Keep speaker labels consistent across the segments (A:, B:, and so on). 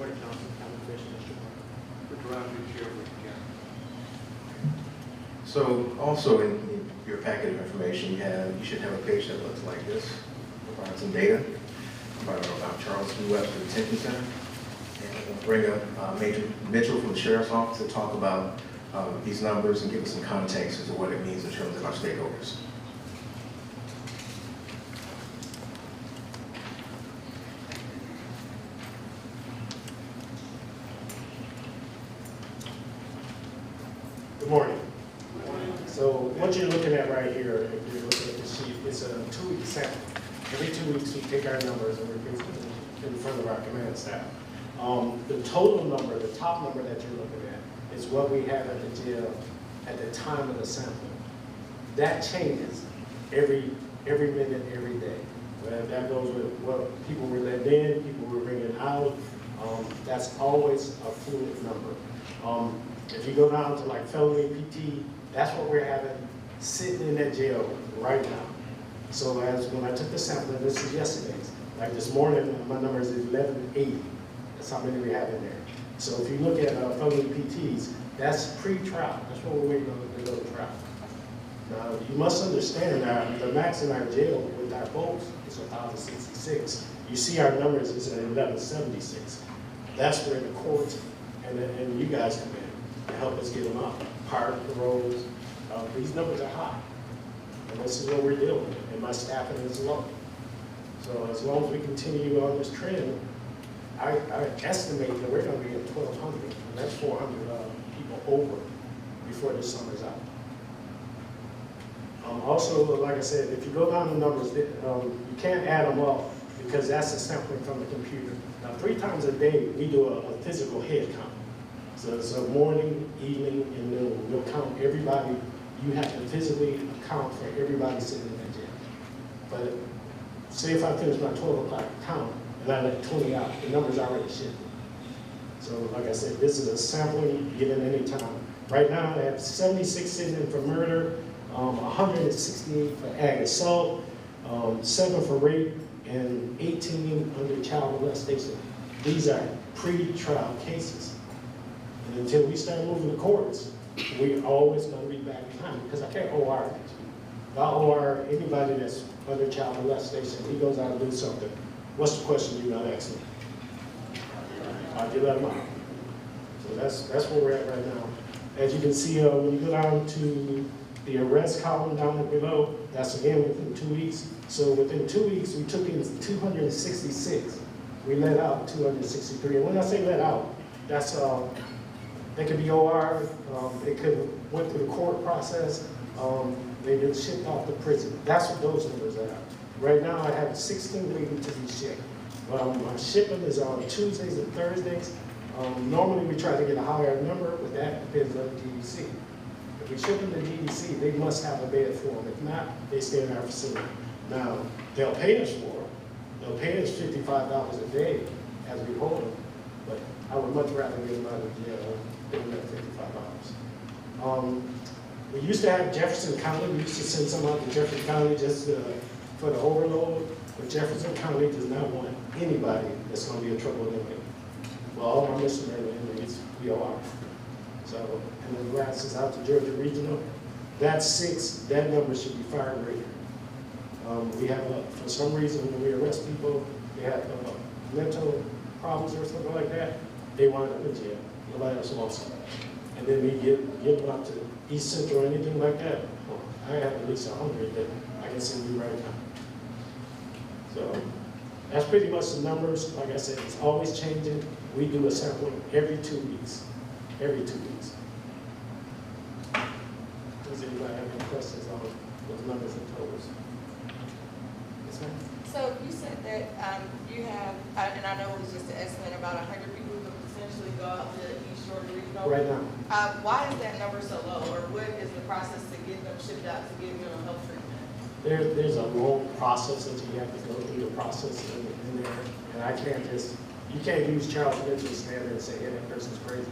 A: Jordan Johnson, County Commissioner, District 1.
B: Mr. Ryan, be chair for the county.
C: So also in your packet of information, you should have a page that looks like this, provide some data about Charleston Webster Detention Center. And we'll bring up Major Mitchell from the Sheriff's Office to talk about these numbers and give us some context as to what it means in terms of our stakeholders.
A: Good morning. So what you're looking at right here, if you're looking at the sheet, it's a 2-week sample. Every 2 weeks we take our numbers and we bring them in front of our command staff. The total number, the top number that you're looking at, is what we have at the jail at the time of the sampling. That changes every minute, every day. That goes with what people were let in, people were bringing out. That's always a fluid number. If you go down to like felony PT, that's what we're having sitting in that jail right now. So as when I took the sample, and this is yesterday's, like this morning, my number is 1180. That's how many we have in there. So if you look at felony PTs, that's pre-trial. That's what we're waiting on to go to trial. Now, you must understand that the max in our jail with our folks is 1,066. You see our numbers is at 1176. That's where the courts and you guys come in to help us get them up. Park, roads, these numbers are high. And this is what we're dealing with, and my staffing is low. So as long as we continue on this trend, I estimate that we're going to be at 1,200, and that's 400 people over before this summer's out. Also, like I said, if you go down the numbers, you can't add them up because that's a sampling from the computer. Now, 3 times a day, we do a physical head count. So it's a morning, evening, and noon. We'll count everybody. You have to physically account for everybody sitting in that jail. But say if I finish my 12 o'clock count and I let 20 out, the number's already shifted. So like I said, this is a sampling given any time. Right now, I have 76 sitting in for murder, 168 for ag assault, 7 for rape, and 18 under child molestation. These are pre-trial cases. And until we start moving the courts, we're always going to be back behind because I can't OR these people. If I OR anybody that's under child molestation, he goes out and do something, what's the question you're going to ask me? How'd you let him out? So that's where we're at right now. As you can see, when you go down to the arrest column down there below, that's again within 2 weeks. So within 2 weeks, we took in 266. We let out 263. And when I say let out, that's they could be OR, they could have went through the court process, they've been shipped off to prison. That's what those numbers are. Right now, I have 16 waiting to be shipped. My shipping is on Tuesdays and Thursdays. Normally, we try to get a higher number, but that depends on the DDC. If we ship them to DDC, they must have a bed for them. If not, they stay in our facility. Now, they'll pay us for it. They'll pay us $55 a day as we hold them, but I would much rather get them out of jail than that $55. We used to have Jefferson County. We used to send some out to Jefferson County just for the overload, but Jefferson County does not want anybody that's going to be a trouble inmate. Well, all my misdemeanor inmates, we are. So, and then last is out to Georgia Regional. That's 6. That number should be far greater. We have, for some reason, when we arrest people, they have mental problems or something like that, they wind up in jail. Nobody else wants them. And then we get them out to East Central or anything like that. Well, I have at least 100 that I can send you right now. So that's pretty much the numbers. Like I said, it's always changing. We do a sampling every 2 weeks. Every 2 weeks. Does anybody have any questions on those numbers and totals? Yes, ma'am?
D: So you said that you have, and I know it was just an estimate, about 100 people who could potentially go out to East Georgia Regional.
A: Right now.
D: Why is that number so low, or what is the process to get them shipped out to get mental health treatment?
A: There's a long process that you have to go through the process in there, and I can't just, you can't use Charles Mitchell's standard and say, hey, that person's crazy.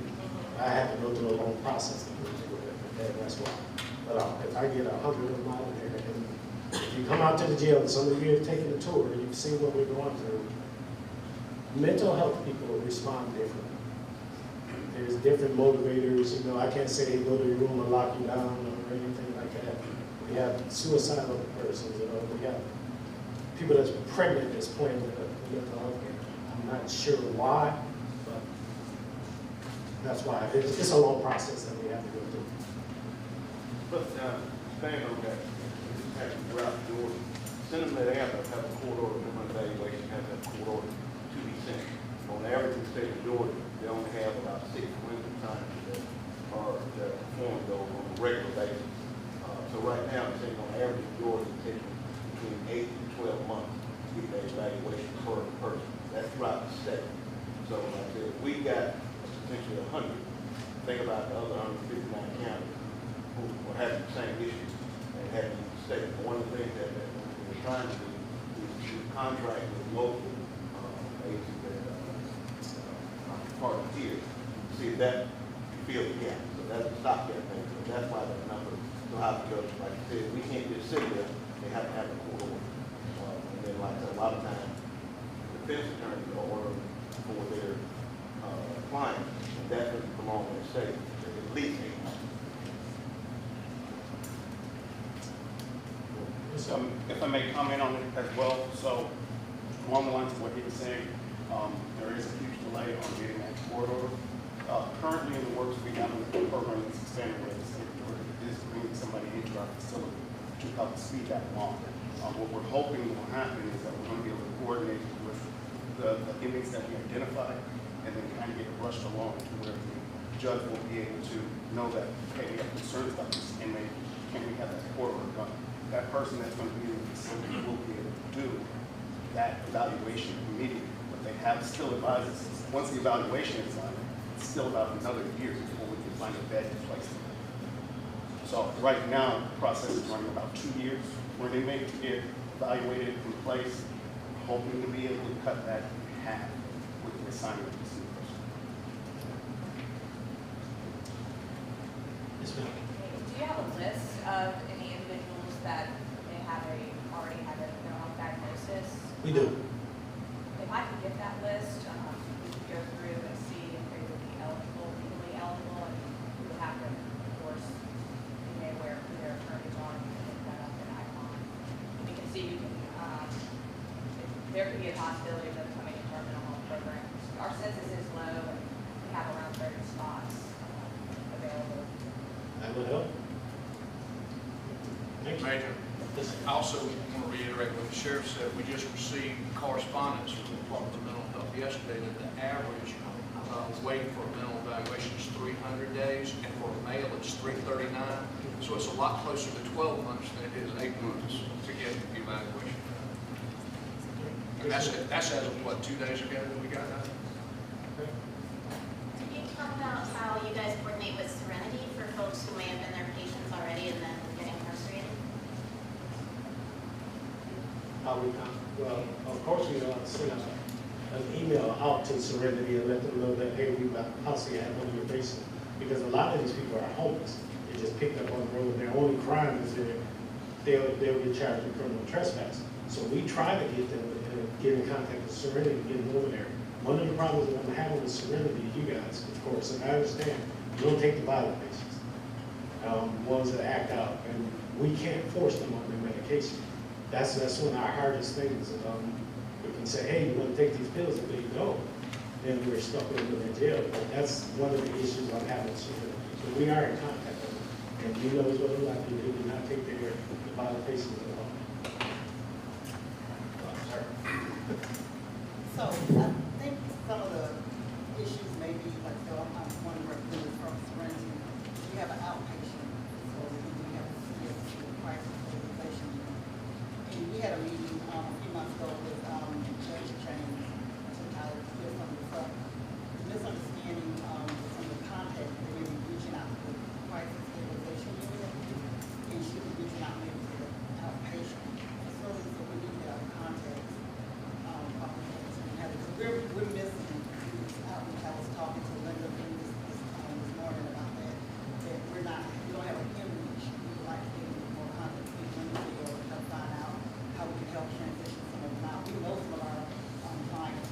A: I have to go through a long process to do it, and that's why. But if I get 100 of them out there, and if you come out to the jail and some of you have taken a tour, you've seen what we're going through, mental health people respond differently. There's different motivators, you know, I can't say they go to your room and lock you down or anything like that. We have suicidal persons, you know, we have people that's pregnant that's playing with the mental health game. I'm not sure why, but that's why. It's a long process that we have to go through.
B: But staying on that, having throughout Georgia, Senator Adams have a court order, minimum evaluation has a court order to be sent. On average in the state of Georgia, they only have about 6 forensic scientists that perform those on a regular basis. So right now, it's saying on average in Georgia, it's taking between 8 to 12 months to get that evaluation per person. That's throughout the state. So like I said, we got potentially 100. Think about the other 159 counties who are having the same issues and having the state. One of the things that we're trying to do is to contract with local agencies that are part of here, see if that fill the gap. So that's a stopgap thing. So that's why the number so high, because like I said, we can't just sit there. They have to have a court order. And then like I said, a lot of times, defense attorneys are ordering for their clients, and that doesn't belong in the state. At least 8 months.
E: If I may comment on it as well, so along the lines of what he was saying, there is a huge delay on getting that court order. Currently in the works, we have a program that's expanded with the state of Georgia is bringing somebody into our facility to help speed that along. What we're hoping will happen is that we're going to be able to coordinate with the inmates that we identify and then kind of get rushed along to where the judge will be able to know that, hey, we have concerns about this inmate, can we have that court order done? That person that's going to be in the facility will be able to do that evaluation immediately. But they have still advised us, once the evaluation is done, it's still about another year before we can find a bed to place them. So right now, the process is running about 2 years for an inmate to get evaluated in place, hoping to be able to cut that in half with the assignment of this new person.
A: Yes, ma'am.
F: Do you have a list of any individuals that may have already have a mental health diagnosis?
A: We do.
F: If I could get that list, we could go through and see if they would be eligible, legally eligible, and we would have to, of course, you know, where their attorneys are, and look that up in ICON. We can see, if there could be a possibility of them coming into our mental health program. Our census is low, and we have around 30 spots available.
A: That would help. Thank you.
G: Major,
A: Yes.
G: I also want to reiterate what the sheriff said. We just received correspondence from the Department of Mental Health yesterday that the average waiting for a mental evaluation is 300 days, and for a male it's 339. So it's a lot closer to 12 months than it is 8 months to get the evaluation. And that's as of what, 2 days ago that we got that?
H: Can you talk about how you guys coordinate with Serenity for folks who may have been their patients already and then get incarcerated?
A: Well, of course, we send an email out to Serenity and let them know that, hey, we possibly have one of your patients. Because a lot of these people are homeless. They just picked up on the road. Their only crime is they'll get charged with criminal trespass. So we try to get them get in contact with Serenity and get them over there. One of the problems that I'm having with Serenity, you guys, of course, and I understand, you don't take the violent patients, ones that act out, and we can't force them on their medication. That's one of our hardest things. We can say, hey, you want to take these pills, if they don't, then we're stuck with them in jail. But that's one of the issues I'm having with Serenity. So we are in contact with them, and you know as well as I do, they do not take the violent patients at all.
I: So I think some of the issues may be, like, so I'm wondering from Serenity, we have an outpatient facility, we have a CSC, crisis stabilization unit. And we had a meeting a few months ago with Judge James, to clear some of this up. The misunderstanding some of the contact that they may be reaching out to the crisis stabilization unit, and should be reaching out maybe to the outpatient facility, so we need to have contact. We're missing these outreach. I was talking to Linda this morning about that we don't have a inreach. We would like to get more contact with Linda to help find out how we can help transition some of them out. We know some of our clients,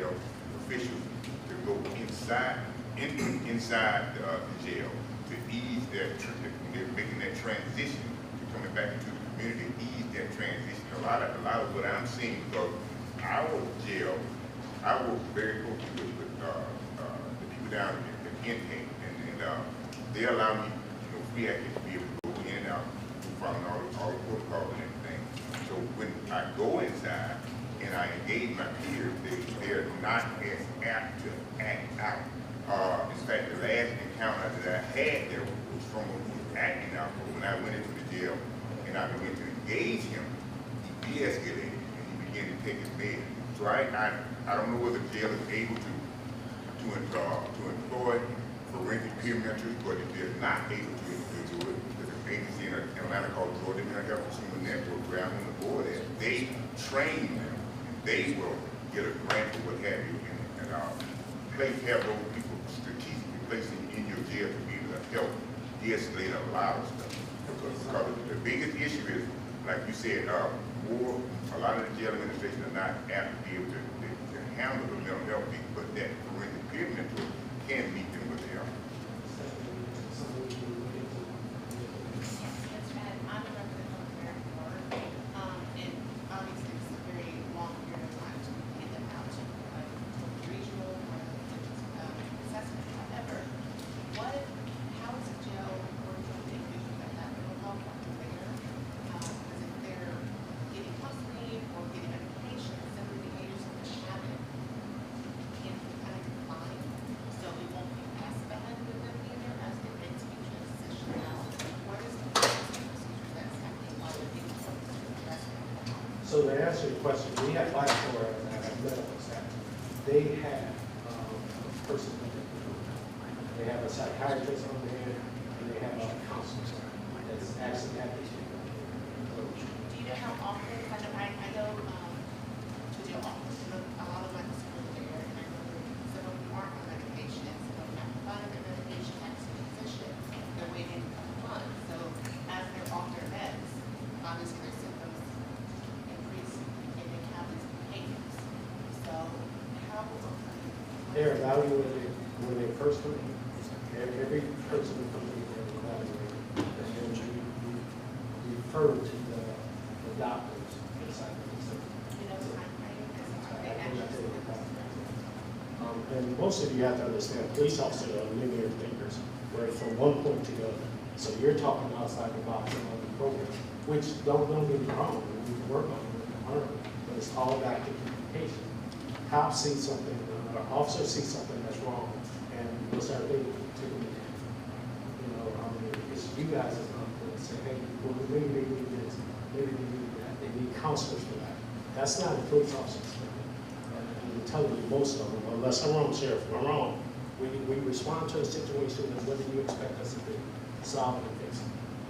J: jail officials to go inside the jail to ease they're making that transition to coming back into the community, ease that transition. A lot of what I'm seeing, because our jail, I work very closely with the people down at the intake, and they allow me, free access to be able to go in and out, following all the protocols and everything. So when I go inside and I engage my peers, they're not as apt to act out. In fact, the last encounter that I had there was someone who was acting out. But when I went into the jail and I began to engage him, he de-escalated and he began to take his med. So I don't know whether the jail is able to employ forensic peer mentors, but if they're not able to do it, there's an agency in Atlanta called Georgia Mental Health Consumer Network, where I'm on the board at. They train them. They will get a grant or what have you, and have those people strategically placing in your jail to be able to help de-escalate a lot of stuff. Because the biggest issue is, like you said, a lot of the jail administration are not apt to be able to handle the mental health people, but that forensic peer mentor can meet them where they are.
K: That's right. I'm a representative of American Word, and obviously it's a very long period of time to get them out to regional or assessment. However, how is a jail working with individuals that have mental health problems there? Because if they're getting custody or getting medication, some of the behaviors of the habit can be kind of defined, so it won't be as bad with them either as they get to be transitioned out. What is the procedure that's happening while they're being transitioned?
A: So to answer your question, we have Viator at our medical staff. They have a person, they have a psychiatrist on there, and they have a counselor that's actually at the jail.
K: Do you know how often, I know to jail office, a lot of my people there, and I know some of them aren't on medication, and some of them have provided their medication at some position, they're waiting a couple months. So as they're off their meds, obviously their symptoms increase and they have these behaviors. So how
A: They're evaluated when they first come in. Every person who comes in, they're evaluated. And then we refer to the doctors inside the facility.
K: you know, time frame, are they actually?
A: And most of you have to understand, police officers are linear thinkers, where from one point to the other. So you're talking outside the box on the program, which don't get me wrong, we work on it, we can learn, but it's all about the communication. Cops see something, officers see something that's wrong, and what's our thing to communicate? It's you guys that come to say, hey, well, maybe they need this, maybe they need that, they need counselors for that. That's not a police officer's thing. I'm telling you, most of them, unless I'm wrong, Sheriff, if I'm wrong, we respond to a situation, and what do you expect us to do? Solve it and fix it.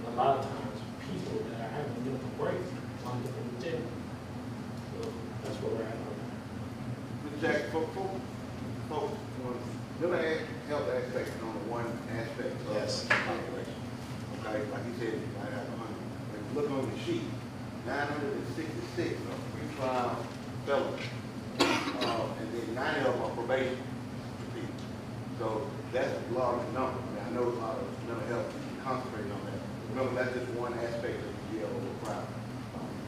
A: And a lot of times, people that are having mental breaks wind up in the jail. So that's where we're at on that.
B: Mr. Jackson, folks, mental health aspect is only one aspect of
A: Yes.
B: the population. Okay, like he said, you might have 100. If you look on the sheet, 966 are pre-trial felons. And then 90 of them are probation people. So that's a large number. I know a lot of mental health is concentrating on that. Remember, that's just one aspect of the jail overcrowding.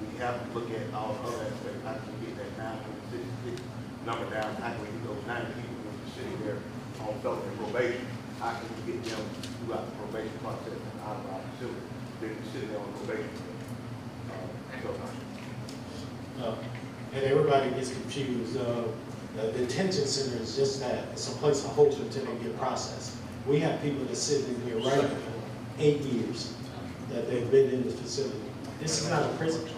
B: We have to look at all the other aspects. How can we get that 966 number down? How can we get those 90 people who are sitting there on felony probation? How can we get them throughout the probation process and out of our facility? They're sitting there on probation.
A: And everybody gets confused. The detention center is just that. It's a place to hold you until they get processed. We have people that sit in here right now, 8 years that they've been in this facility. This is not a prison.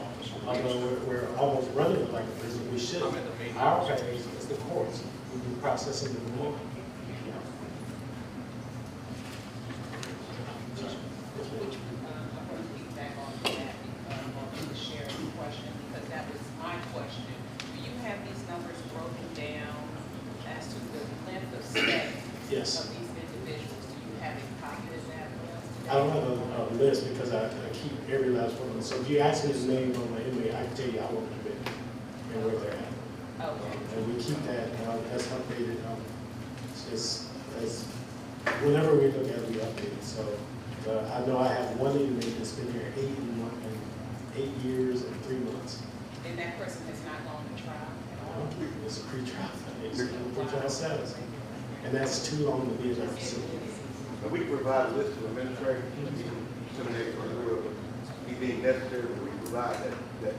A: Although we're almost running it like a prison, we should. Our phase is the courts. We do processing in the morning.
L: Which, I'm going to piggyback on that, on the sheriff's question, because that was my question. Do you have these numbers broken down as to the length of stay
A: Yes.
L: of these individuals? Do you have a copy of that for us today?
A: I don't have a list because I keep every last one. So if you ask me the name of my inmate, I can tell you how long they've been and where they're at.
L: Okay.
A: And we keep that, that's updated, just as, whenever we look at it, we update it. So, I know I have one inmate that's been here 8 years and 3 months.
L: And that person has not gone to trial at all?
A: It's a pretrial, it's a pretrial status. And that's too long to be in our facility.
B: But we provide a list to administrators, we can disseminate it through, if deemed necessary, but we provide that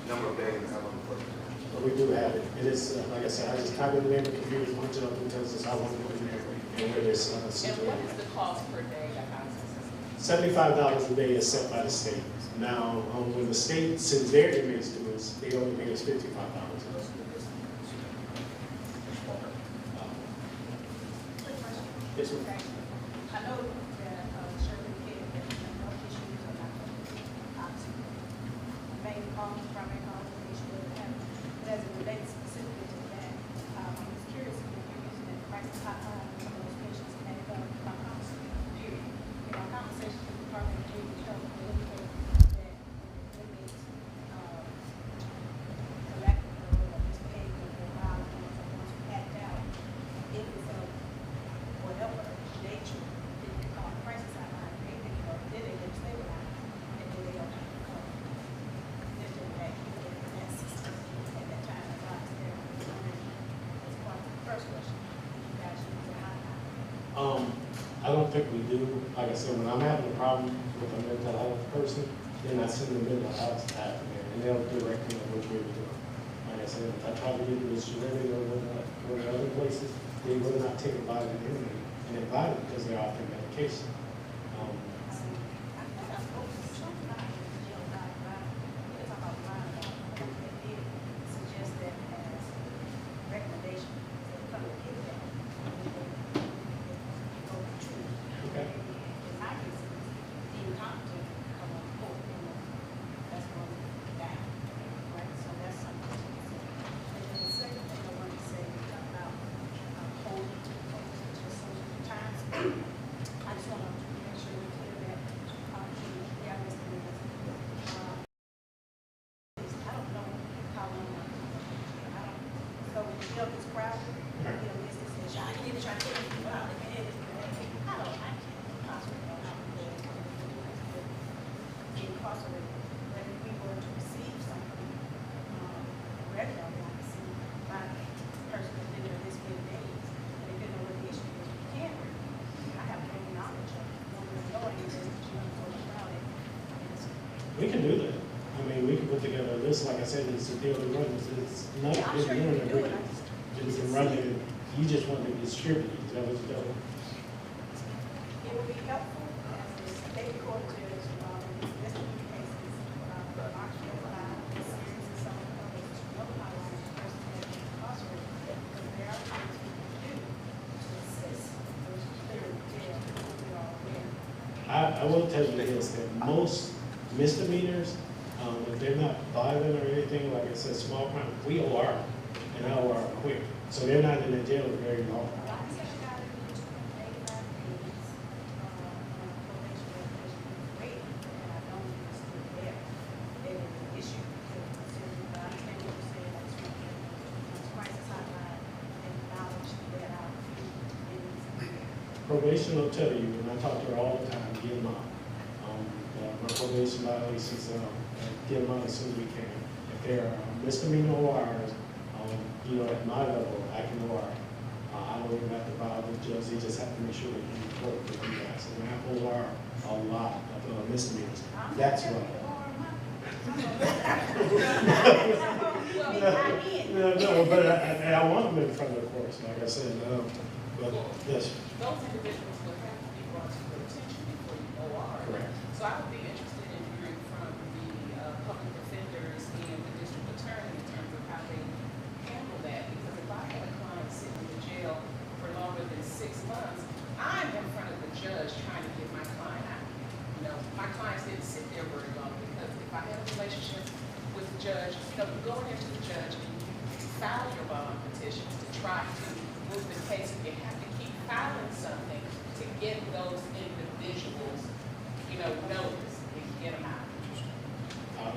B: number of days and how long the person.
A: But we do have it. It is, like I said, I just type in the name of the computer, punch it up, and tells us how long we're in there, and where there's
L: And what
A: situated.
L: is the cost per day to house assistance?
A: $75 a day is set by the state. Now, when the state sends their inmates to us, they only pay us $55. Yes, ma'am.
F: I know that, Shirley indicated that the health issues are not obviously main cause, primary cause of the issue that we're having. But as it relates specifically to that, I'm just curious if you're using that crisis hotline, some of those patients can go to my counseling, period. In our conversations with the Department of Juvenile Health, we indicate that inmates, for lack of a better word, misbehaving or violent, or once we act out, if it's a whatever nature, then you call a crisis hotline, they pick it up, then they get stabilized, and then they don't have to come. Then they're back, you get that assistance at that time, as I understand. That's part of the first question. You guys use a hotline.
A: I don't think we do. Like I said, when I'm having a problem with a mental health person, then I send the mental health staff in, and they'll direct me on which way to go. Like I said, if I try to get to this Serenity or go to other places, they will not take a bite of the inmate and invite it because they're off their medication.
F: I thought I spoke to somebody in the jail about Ryan. We were talking about Ryan, but they did suggest that as recommendation, they come and get that. Go to treat.
A: Okay.
F: In my case, it's incompetent, come on court, that's going down, right? So that's something to consider. And then the second thing I want to say about holding to folks to a social time. I just want to make sure we're clear that, yeah, Mr. Williams, I don't know how long, so when the jail gets crowded, I get a list that says, "Sean, you need to try to take people out." And it is, I can't possibly know how to do it. Incarcerated, but if we were to receive something, regularly, I can see my person has been there this many days, and they didn't know what the issue is, we can't review. I have no knowledge of, knowing that you know, about it.
A: We can do that. I mean, we can put together a list. Like I said, it's a daily run. It's not
F: Yeah, I'm
A: just
F: sure you
A: doing
F: can
A: it.
F: do
A: We
F: it. I
A: can
F: just-
A: run it. You just want to distribute it. Is that what you're doing?
F: It would be helpful as the state court judge, misdemeanor cases, Marshall, this series and some of the others, to know how long the person has been incarcerated, because there are things we can do to assist those clearly jail, we are aware.
A: I will tell you this, that most misdemeanors, if they're not violent or anything, like I said, small crime, we OR, and I OR quick. So they're not in the jail very long.
F: Well, I said you gotta do 285 days, probation, waiting, and I don't think it's still there. They were an issue, but I understand what you're saying, like, it's crisis hotline, and knowledge that our
A: Probation will tell you, and I talk to her all the time, get them out. My probation violations, get them out as soon as we can. If there are misdemeanor ORs, at my level, I can OR. I don't even have to file with the judge, they just have to make sure that you report with you guys. And I OR a lot of misdemeanors. That's right. No, but I want them in front of the courts, like I said, but yes.
L: Those individuals would have to be brought to your attention before you OR.
A: Correct.
L: So I would be interested in hearing from the public defenders and the district attorney in terms of how they handle that. Because if I had a client sitting in the jail for longer than 6 months, I'm in front of the judge trying to get my client out. My clients didn't sit there very long because if I had a relationship with the judge, going into the judge and you file your bond petitions to try to move the case, you have to keep filing something to get those individuals, notice and get them out.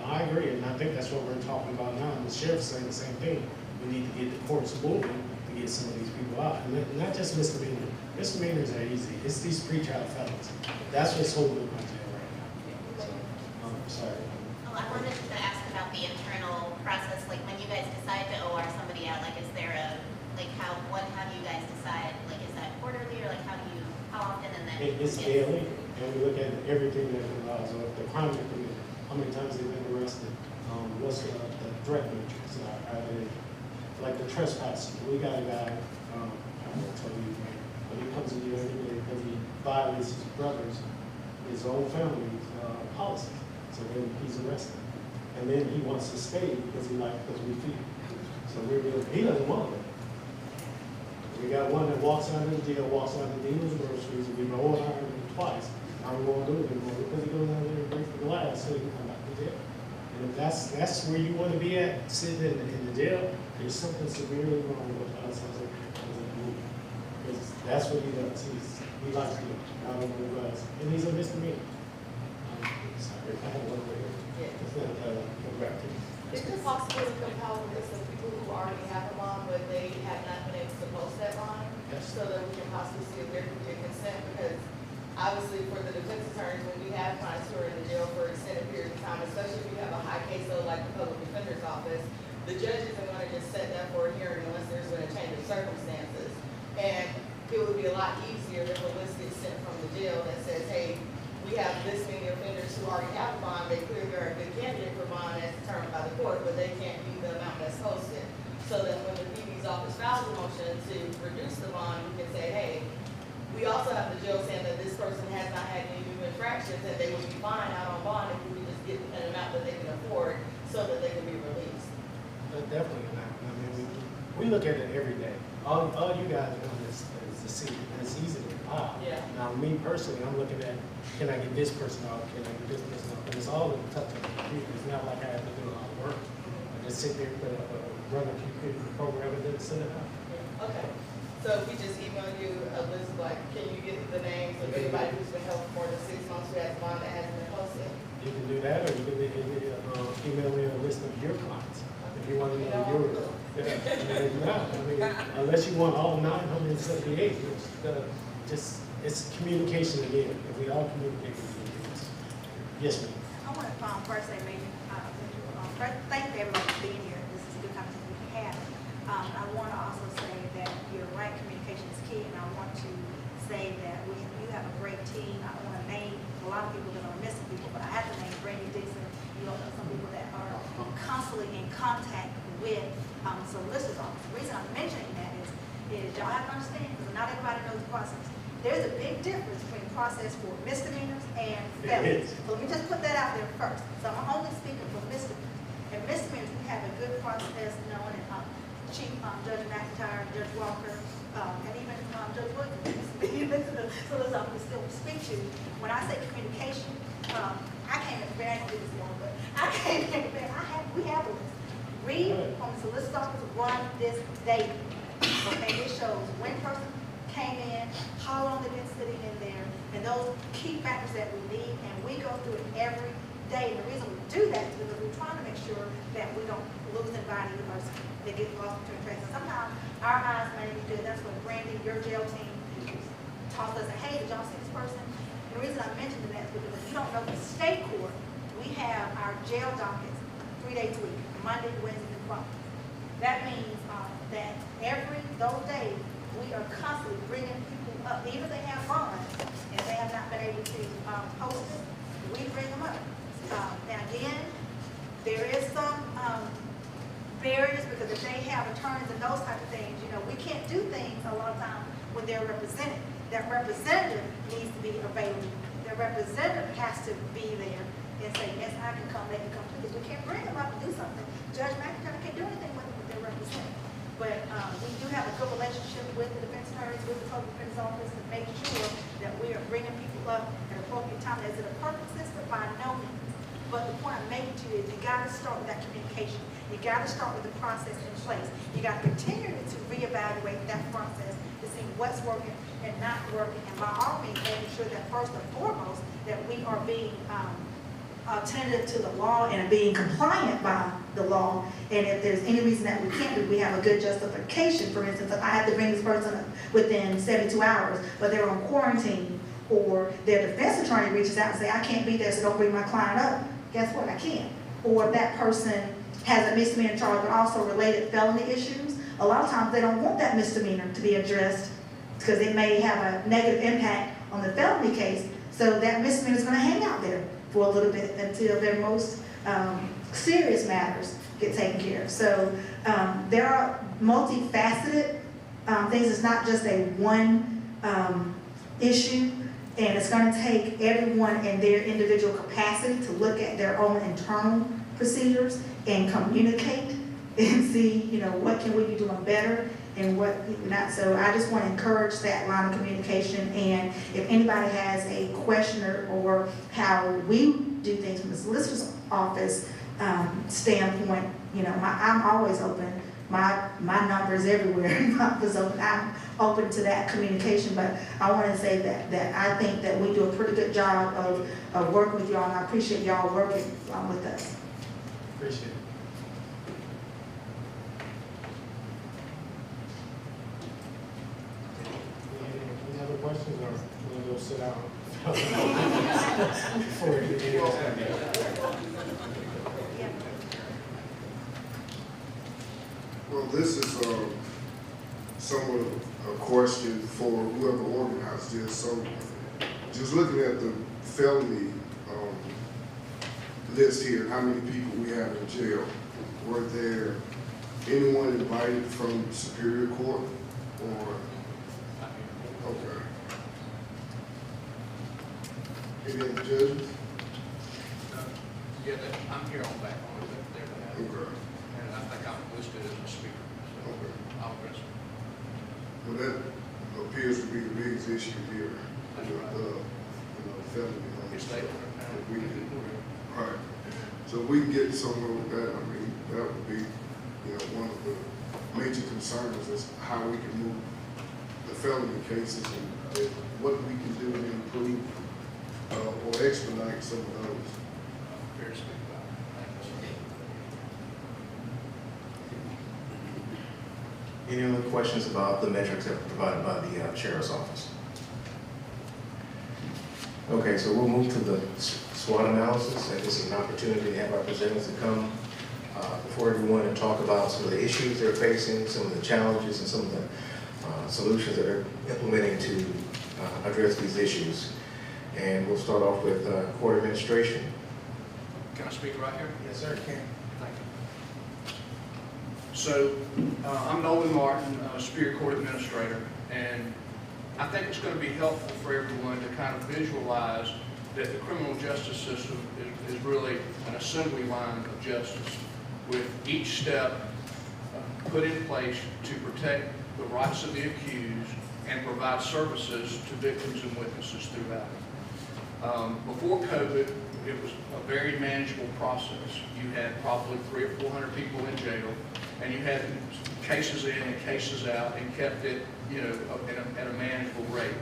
A: I agree, and I think that's what we're talking about now. And the sheriff's saying the same thing. we need to get the courts moving to get some of these people out. And not just misdemeanors. Misdemeanors are easy. It's these pretrial felons. That's what's holding up my jail right now. So, sorry.
H: Oh, I wanted to ask about the internal process, like when you guys decide to OR somebody out, like is there a, like how do you guys decide? Like is that quarterly or like how often and then?
A: It's daily, and we look at everything that involves the crime victim, how many times they've been arrested, what's the threat matrix, like the trespassing. We got a guy, I won't tell you, but he comes in here every day because he violates his brother's, his own family's policy. So then he's arrested. And then he wants to stay because we feed him. So he doesn't want it. We got one that walks out of the jail, walks out of the dealer's groceries, and we go on him twice. I don't want to do it anymore because he goes out there and breaks the glass so he can come back to jail. And if that's where you want to be at, sitting in the jail, there's something severely wrong with us as a group. Because that's what he does. He likes to do it. I don't know who else. And he's a misdemeanor. Sorry, I have one way. It's not go back to you.
D: Is it possible to compel the list of people who already have a bond, but they have not been able to post that bond?
A: Yes.
D: So that we can possibly see if there can be a consent, because obviously for the defense attorneys, when we have clients who are in the jail for extended periods of time, especially if you have a high caseload like the public defender's office, the judge isn't going to just set that for a hearing unless there's been a change of circumstances. And it would be a lot easier if a list gets sent from the jail that says, hey, we have this many offenders who already have a bond, they clearly are a good candidate for bond as determined by the court, but they can't be the amount that's posted. So that when the PB's office files a motion to reduce the bond, we can say, hey, we also have the jail saying that this person has not had any new infractions, and they would be fine out on bond if we could just get an amount that they can afford so that they can be released.
A: Definitely not. I mean, we look at it every day. All you guys want is to see, and it's easy to compile.
D: Yeah.
A: Now, me personally, I'm looking at, can I get this person out? Can I get this person out? And it's all in the touch of the computer. It's not like I have to do a lot of work. I just sit there, run a computer program, and then send it out.
D: Yeah. Okay. So if we just email you a list, like, can you get the names of anybody who's been held for more than 6 months who has a bond that hasn't been posted?
A: You can do that, or you can email me a list of your clients. If you want to know yours. Unless you want all 978, it's communication again. If we all communicate with each other. Yes, ma'am.
M: I want to first say, thank everybody for being here. This is a good conversation we have. I want to also say that you're right, communication is key, and I want to say that you have a great team. I don't want to name a lot of people that are missing people, but I have to name Brandy Dixon. You don't know some people that are constantly in contact with solicitor's office. The reason I'm mentioning that is y'all have to understand, because not everybody knows the process. There's a big difference between process for misdemeanors and felonies. So let me just put that out there first. So I'm only speaking for misdemeanors. And misdemeanors, we have a good process known as Chief Judge McIntyre, Judge Walker, and even Judge Wilkins. So let's still speak to. When I say communication, I can't even do this one, but I can't even we have a list. We on the solicitor's office run this daily. Okay, it shows when person came in, how long they've been sitting in there, and those key factors that we need, and we go through it every day. And the reason we do that is because we're trying to make sure that we don't lose anybody in the person that gets lost between tracks. And sometimes our eyes may be good. That's what Brandy, your jail team, taught us, hey, did y'all see this person? And the reason I mentioned that is because if you don't know, the state court, we have our jail dockets 3 days a week, Monday, Wednesday, and Friday. That means that those days, we are constantly bringing people up, even if they have bonds and they have not been able to post it, we bring them up. Now again, there is some barriers because if they have attorneys and those type of things, we can't do things a lot of times when they're represented. That representative needs to be available. The representative has to be there and say, yes, I can come, they can come, because we can't bring them up and do something. Judge McIntyre can't do anything with them if they're represented. But we do have a good relationship with the defense attorneys, with the public defense office, to make sure that we are bringing people up at an appropriate time. Is it a perfect system? By no means. But the point I'm making to you is you got to start with that communication. You got to start with the process in place. You got to continue to reevaluate that process to see what's working and not working. And by all means, making sure that first and foremost that we are being alternative to the law and being compliant by the law. And if there's any reason that we can't do, we have a good justification. For instance, if I have to bring this person up within 72 hours, but they're on quarantine, or their defense attorney reaches out and say, I can't be there, so don't bring my client up. Guess what? I can't. Or if that person has a misdemeanor charge, but also related felony issues, a lot of times they don't want that misdemeanor to be addressed because it may have a negative impact on the felony case. So that misdemeanor is going to hang out there for a little bit until their most serious matters get taken care of. So there are multifaceted things. It's not just a one issue, and it's going to take everyone in their individual capacity to look at their own internal procedures and communicate and see, you know, what can we be doing better and what not. So I just want to encourage that line of communication. And if anybody has a question or how we do things from the solicitor's office standpoint, you know, I'm always open. My number is everywhere. My office is open. I'm open to that communication. But I want to say that I think that we do a pretty good job of working with y'all, and I appreciate y'all working with us.
A: Appreciate it. Any other questions, or we'll go sit down? Before we do any of
N: Well, this is somewhat a question for whoever organized this. So, just looking at the felony list here, how many people we have in jail, were there anyone invited from Superior Court, or, okay. Any other judges?
G: Yeah, I'm here on back on it, there.
N: Okay.
G: And I think I'm listed as a speaker. So
N: Okay.
G: I'll address it.
N: Well, that appears to be the biggest issue here.
G: That's
N: with,
G: right.
N: felony.
G: It's state
N: If we can- Right. So if we can get somewhere with that, I mean, that would be, you know, one of the major concerns is how we can move the felony cases and what we can do to improve or expedite some of those.
G: Fair to speak about it. Thank you.
C: Any other questions about the metrics that were provided by the Sheriff's Office? Okay, so we'll move to the SWOT analysis, and this is an opportunity to have our presenters to come before everyone and talk about some of the issues they're facing, some of the challenges, and some of the solutions that they're implementing to address these issues. And we'll start off with court administration.
G: Can I speak right here?
C: Yes, sir, you can.
G: Thank you. So, I'm Nolan Martin, Superior Court Administrator, and I think it's going to be helpful for everyone to kind of visualize that the criminal justice system is really an assembly line of justice, with each step put in place to protect the rights of the accused and provide services to victims and witnesses throughout. Before COVID, it was a very manageable process. You had probably 300 or 400 people in jail, and you had cases in and cases out, and kept it, you know, at a manageable rate.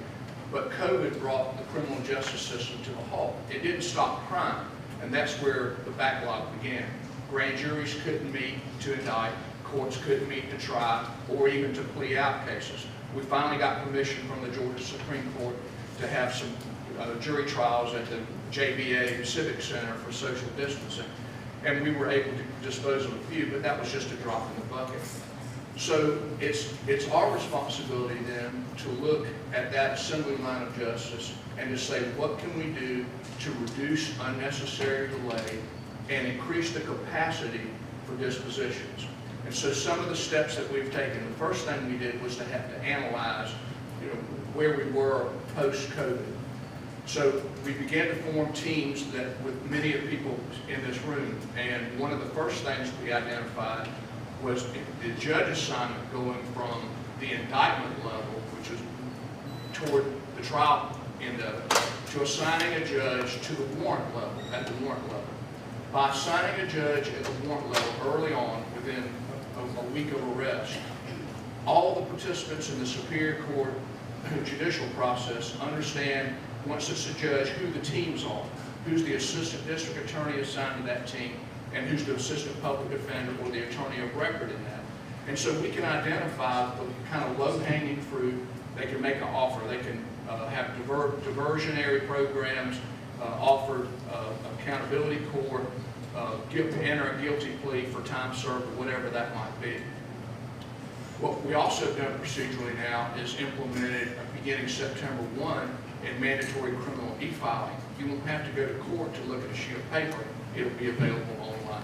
G: But COVID brought the criminal justice system to a halt. It didn't stop crime, and that's where the backlog began. Grand juries couldn't meet to indict, courts couldn't meet to try, or even to plea out cases. We finally got permission from the Georgia Supreme Court to have some jury trials at the JBA Civic Center for social distancing, and we were able to dispose of a few, but that was just a drop in the bucket. So it's our responsibility then to look at that assembly line of justice and to say, what can we do to reduce unnecessary delay and increase the capacity for dispositions? And so some of the steps that we've taken, the first thing we did was to have to analyze, you know, where we were post-COVID. So we began to form teams that with many of the people in this room, and one of the first things we identified was the judge assignment going from the indictment level, which was toward the trial end of it, to assigning a judge to the warrant level, at the warrant level. By assigning a judge at the warrant level early on, within a week of arrest, all the participants in the Superior Court judicial process understand, once it's a judge, who the teams are, who's the assistant district attorney assigned to that team, and who's the assistant public defender or the attorney of record in that. And so we can identify the kind of low-hanging fruit. They can make an offer. They can have diversionary programs, offer accountability court, enter a guilty plea for time served or whatever that might be. What we also have done procedurally now is implemented beginning September 1 in mandatory criminal e-filing. You won't have to go to court to look at a sheet of paper. It'll be available online.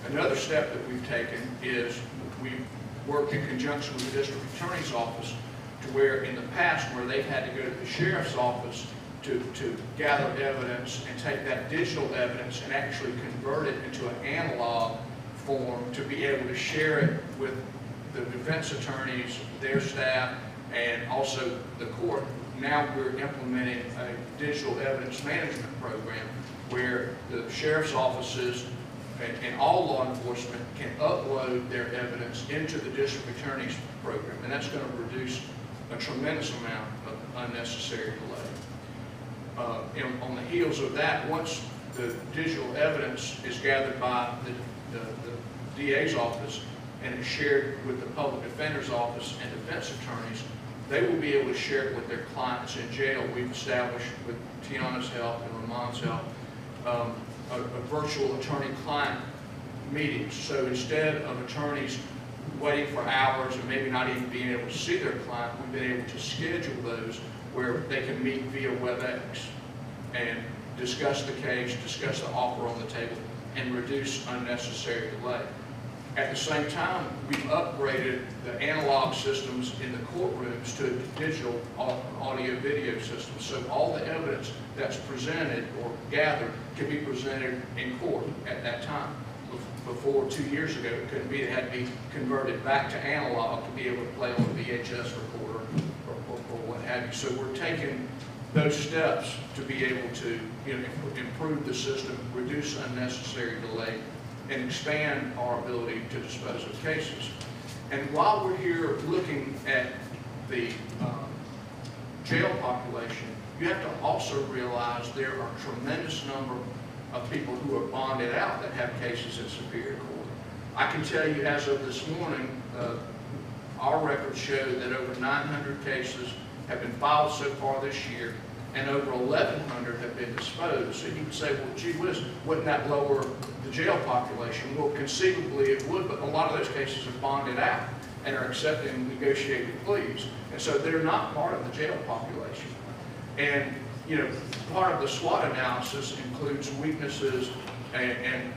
G: Another step that we've taken is we've worked in conjunction with the district attorney's office to where in the past where they've had to go to the sheriff's office to gather evidence and take that digital evidence and actually convert it into an analog form to be able to share it with the defense attorneys, their staff, and also the court. Now we're implementing a digital evidence management program where the sheriff's offices and all law enforcement can upload their evidence into the district attorney's program, and that's going to reduce a tremendous amount of unnecessary delay. On the heels of that, once the digital evidence is gathered by the DA's office and is shared with the public defender's office and defense attorneys, they will be able to share it with their clients in jail. We've established with Tiana's help and Ramon's help a virtual attorney-client meetings. So instead of attorneys waiting for hours and maybe not even being able to see their client, we've been able to schedule those where they can meet via WebEx and discuss the case, discuss the offer on the table, and reduce unnecessary delay. At the same time, we've upgraded the analog systems in the courtrooms to digital audio-video systems. So all the evidence that's presented or gathered can be presented in court at that time. Before 2 years ago, it couldn't be. It had to be converted back to analog to be able to play on a VHS recorder or what have you. So we're taking those steps to be able to improve the system, reduce unnecessary delay, and expand our ability to dispose of cases. And while we're here looking at the jail population, you have to also realize there are a tremendous number of people who are bonded out that have cases in Superior Court. I can tell you as of this morning, our records show that over 900 cases have been filed so far this year, and over 1,100 have been disposed. So you can say, well, gee whiz, wouldn't that lower the jail population? Well, conceivably it would, but a lot of those cases are bonded out and are accepting negotiated pleas. And so they're not part of the jail population. And, part of the SWOT analysis includes weaknesses and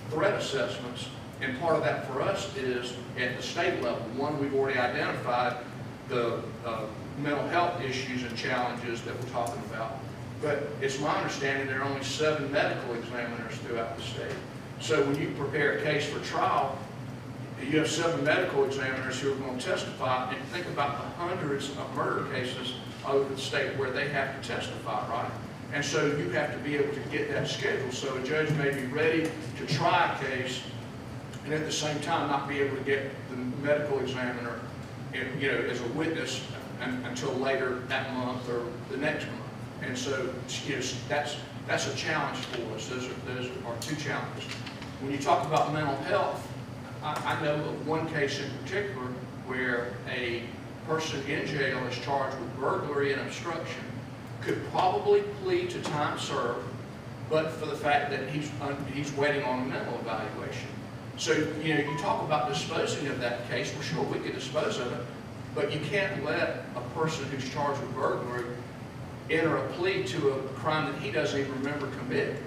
G: threat assessments. And part of that for us is at the state level. One, we've already identified the mental health issues and challenges that we're talking about. But it's my understanding there are only 7 medical examiners throughout the state. So when you prepare a case for trial, you have 7 medical examiners who are going to testify, and think about the hundreds of murder cases over the state where they have to testify, right? And so you have to be able to get that scheduled so a judge may be ready to try a case and at the same time not be able to get the medical examiner as a witness until later that month or the next month. And so that's a challenge for us. Those are 2 challenges. When you talk about mental health, I know of one case in particular where a person in jail is charged with burglary and obstruction, could probably plead to time served, but for the fact that he's waiting on a mental evaluation. So, you talk about disposing of that case, well, sure, we could dispose of it, but you can't let a person who's charged with burglary enter a plea to a crime that he doesn't even remember committing,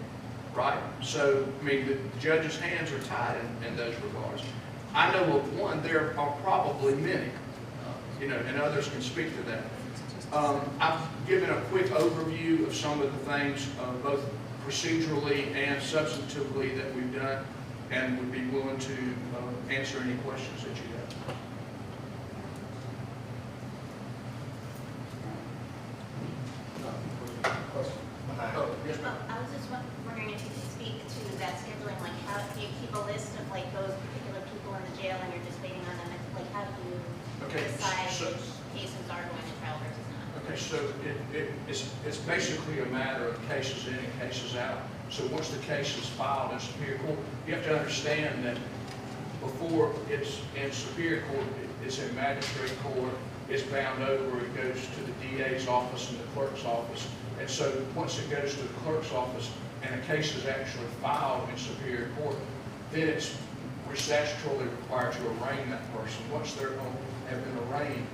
G: right? So, the judge's hands are tied in those regards. I know of one, there are probably many, and others can speak to that. I've given a quick overview of some of the things, both procedurally and substantively, that we've done, and would be willing to answer any questions that you have.
H: Yes, ma'am. I was just wondering if you could speak to that scheduling, like how do you keep a list of like those particular people in the jail and you're just waiting on them, like how do you decide which cases are going to trial versus not?
G: Okay, so it's basically a matter of cases in and cases out. So once the case is filed in Superior Court, you have to understand that before it's in Superior Court, it's in Magistrate Court, it's bound over, it goes to the DA's office and the clerk's office. And so once it goes to the clerk's office and a case is actually filed in Superior Court, then we're statutorily required to arraign that person. Once they're have been arraigned,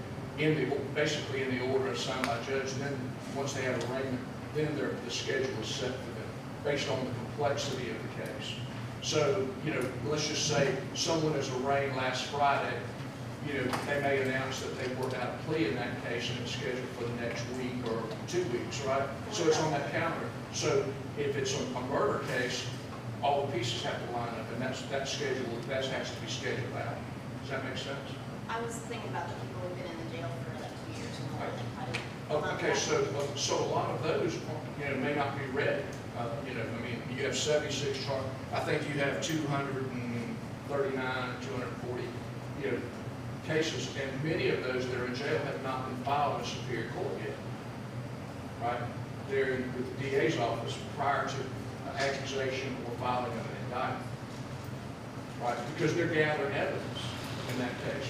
G: basically in the order assigned by judge, then once they have arraignment, then the schedule is set for them based on the complexity of the case. So, let's just say someone is arraigned last Friday, they may announce that they worked out a plea in that case and it's scheduled for the next week or 2 weeks, right? So it's on that calendar. So if it's a murder case, all the pieces have to line up, and that schedule, that has to be scheduled out. Does that make sense?
H: I was thinking about the people who've been in the jail for like 2 years and more, like how to.
G: Okay, so a lot of those, may not be ready. You have 76 charges. I think you have 239, 240, cases, and many of those that are in jail have not been filed in Superior Court yet, right? They're with the DA's office prior to accusation or filing of an indictment, right? Because they're gathering evidence in that case.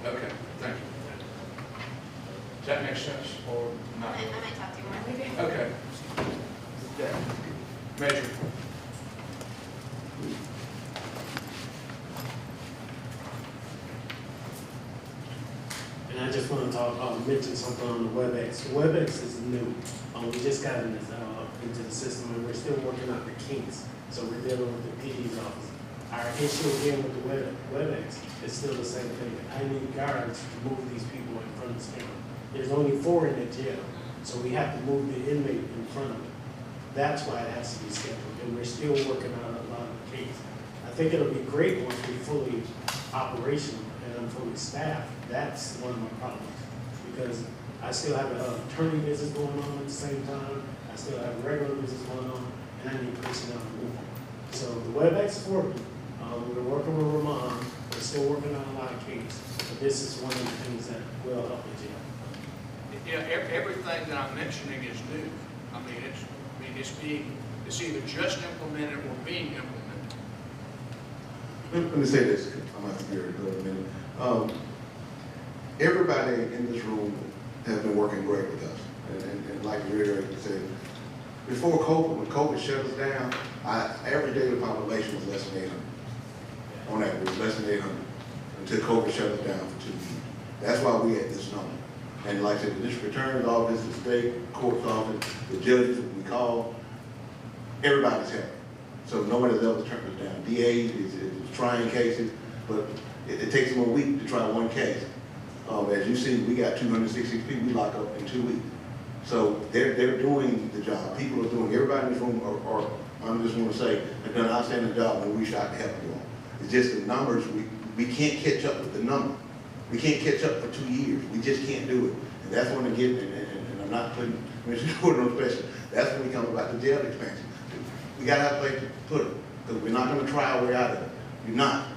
G: Okay, thank you. Does that make sense or not?
H: I might talk to you more.
G: Okay. Major.
A: And I just want to mention something on the WebEx. WebEx is new. We just got into the system, and we're still working out the kinks. So we're dealing with the PD's office. Our issue again with the WebEx is still the same thing. I need guards to move these people in front of the camera. There's only 4 in the jail, so we have to move the inmate in front of it. That's why it has to be scheduled, and we're still working on a lot of the case. I think it'll be great once we're fully operational and I'm fully staffed. That's one of my problems, because I still have attorney visits going on at the same time. I still have regular visits going on, and I need personnel to move on. So the WebEx is working. We're working with Ramon. We're still working on a lot of cases, but this is one of the things that will help the jail.
G: Yeah, everything that I'm mentioning is new. It's either just implemented or being implemented.
N: Let me say this, I'm going to have to be very good in a minute. Everybody in this room has been working great with us. And like Rita said, before COVID, when COVID shut us down, every daily population was less than 800. On average, it was less than 800 until COVID shut us down for 2 years. That's why we had this number. And like I said, the district attorney's office, the state court's office, the judges we call, everybody's helping. So nobody's ever turned us down. DAs is trying cases, but it takes them a week to try one case. As you see, we got 266 people we lock up in 2 weeks. So they're doing the job. People are doing, everybody in this room I just want to say, have done an outstanding job when we reach out to help you all. It's just the numbers, we can't catch up with the number. We can't catch up for 2 years. We just can't do it. And that's when again, and I'm not putting Commissioner Jordan on special, that's when we come about the jail expansion. We got to have a place to put it, because we're not going to try our way out of it. You're not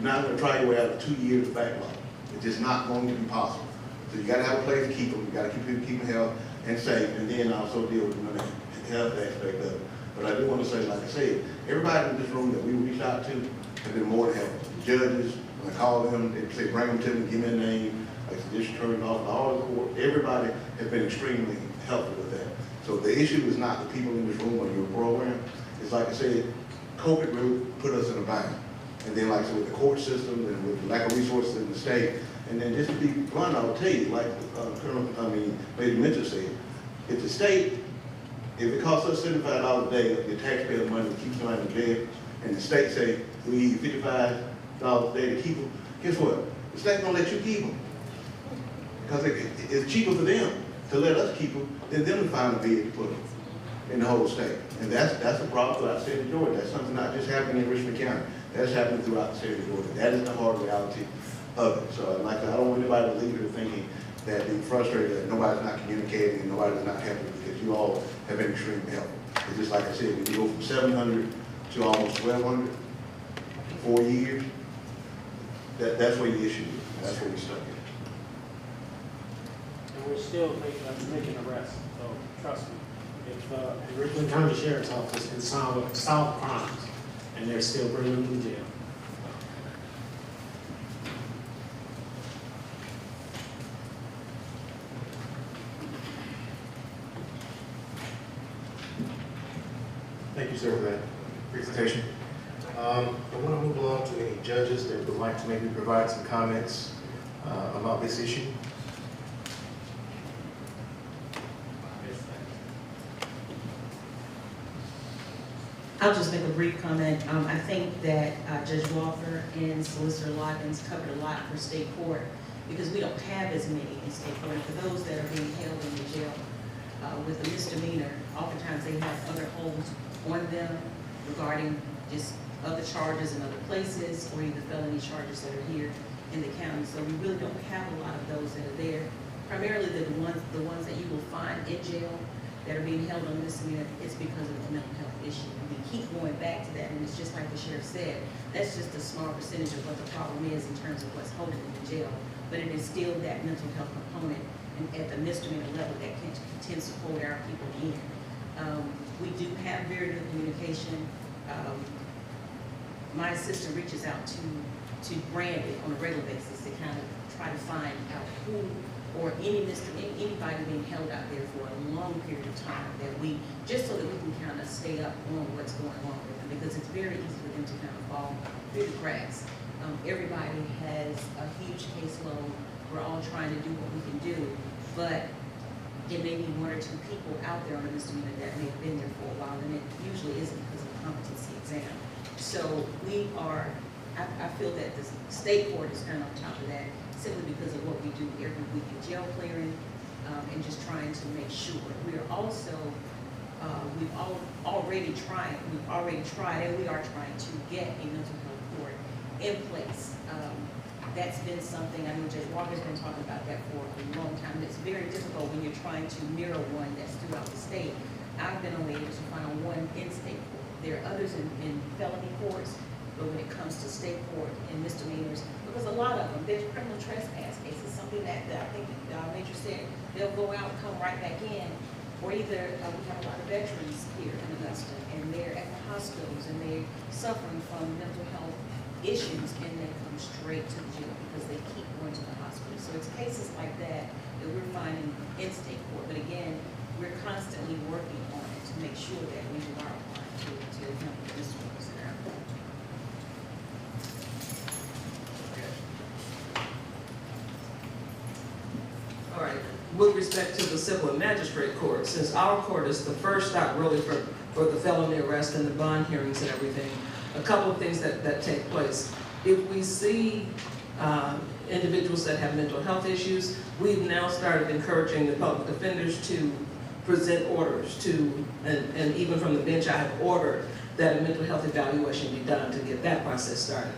N: going to try your way out of 2 years of backlog. It's just not going to be possible. So you got to have a place to keep them. You got to keep them healthy and safe, and then also deal with the health aspect of it. But I do want to say, like I said, everybody in this room that we reached out to have been more than helpful. The judges, when I call them, they say, bring them to me, give me a name, like the district attorney, all the court, everybody has been extremely helpful with that. So the issue is not the people in this room or your program. It's like I said, COVID really put us in a bind. And then like I said, with the court system and with the lack of resources in the state, and then just to be blunt, I will tell you, like Lady Mitchell said, if the state, if it costs us $75 a day of your taxpayer money to keep somebody in jail, and the state say we need $55 a day to keep them, guess what? The state's gonna let you keep them. Because it's cheaper for them to let us keep them than them to find a bed to put them in the whole state. And that's a problem throughout the state of Georgia. That's something not just happening in Richmond County. That's happening throughout the state of Georgia. That is the hard reality of it. So like I don't want anybody to leave here thinking that being frustrated that nobody's not communicating and nobody's not helping, because you all have been extremely helpful. It's just like I said, when you go from 700 to almost 1,200 in 4 years, that's where the issue is. That's where we stuck in.
A: and we're still making arrests, so trust me. If, the Richland County Sheriff's Office can solve crimes, and they're still bringing them to jail.
C: Thank you, sir, for that presentation. I want to move along to any judges that would like to maybe provide some comments about this issue.
O: I'll just make a brief comment. I think that Judge Walker and Solicitor Loggins covered a lot for state court because we don't have as many in state court. And for those that are being held in the jail with a misdemeanor, oftentimes they have other holds on them regarding just other charges in other places or even felony charges that are here in the county. So we really don't have a lot of those that are there. Primarily the ones that you will find in jail that are being held on misdemeanor, it's because of a mental health issue. And we keep going back to that, and it's just like the sheriff said, that's just a small percentage of what the problem is in terms of what's holding them in jail. But it is still that mental health component, and at the misdemeanor level, that tends to hold our people in. We do have very good communication. My assistant reaches out to Brandon on a regular basis to kind of try to find out who or anybody being held out there for a long period of time, that we, just so that we can kind of stay up on what's going on with them, because it's very easy for them to kind of fall through the cracks. Everybody has a huge caseload. We're all trying to do what we can do, but it may be one or two people out there on a misdemeanor that may have been there for a while, and it usually isn't because of a competency exam. So we are, I feel that the state court is kind of on top of that, simply because of what we do every week in jail clearing, and just trying to make sure. We are also, we've already tried, and we are trying to get a mental health court in place. That's been something, I know Judge Walker's been talking about that for a long time. It's very difficult when you're trying to mirror one that's throughout the state. I've been only able to find one in state court. There are others in felony courts, but when it comes to state court and misdemeanors, because a lot of them, there's criminal trespass cases, something that I think the Major said, they'll go out and come right back in, or either we have a lot of veterans here in Augusta, and they're at the hospitals, and they're suffering from mental health issues, and they come straight to the jail because they keep going to the hospital. So it's cases like that that we're finding in state court, but again, we're constantly working on it to make sure that we do our part to help the misdemeanors that are out there.
P: All right, with respect to the civil and magistrate court, since our court is the first stop really for the felony arrest and the bond hearings and everything, a couple of things that take place. If we see individuals that have mental health issues, we've now started encouraging the public defenders to present orders to, and even from the bench I have ordered that a mental health evaluation be done to get that process started.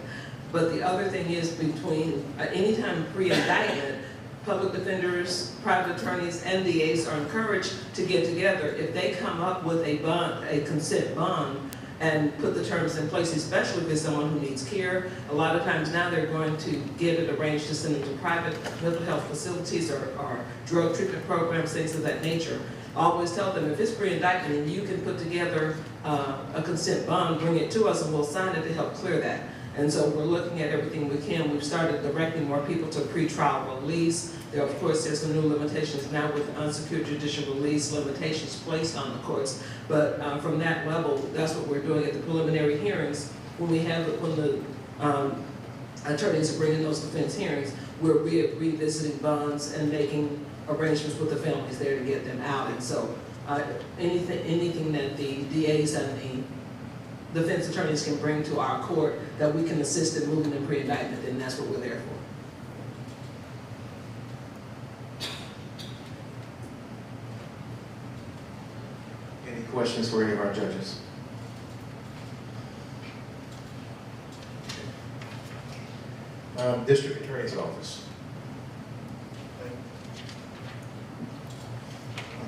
P: But the other thing is between, anytime pre-indictment, public defenders, private attorneys, and DAs are encouraged to get together. If they come up with a bond, a consent bond, and put the terms in place, especially if it's someone who needs care. A lot of times now they're going to get it arranged to send them to private mental health facilities or drug treatment programs, things of that nature. Always tell them if it's pre-indictment and you can put together a consent bond, bring it to us and we'll sign it to help clear that. And so we're looking at everything we can. We've started directing more people to pretrial release. There, of course, there's some new limitations now with unsecured judicial release limitations placed on the courts. But from that level, that's what we're doing at the preliminary hearings. When the attorneys are bringing those defense hearings, we're revisiting bonds and making arrangements with the families there to get them out. And so anything that the DAs and the defense attorneys can bring to our court that we can assist in moving in pre-indictment, then that's what we're there for.
C: Any questions for any of our judges? District Attorney's Office.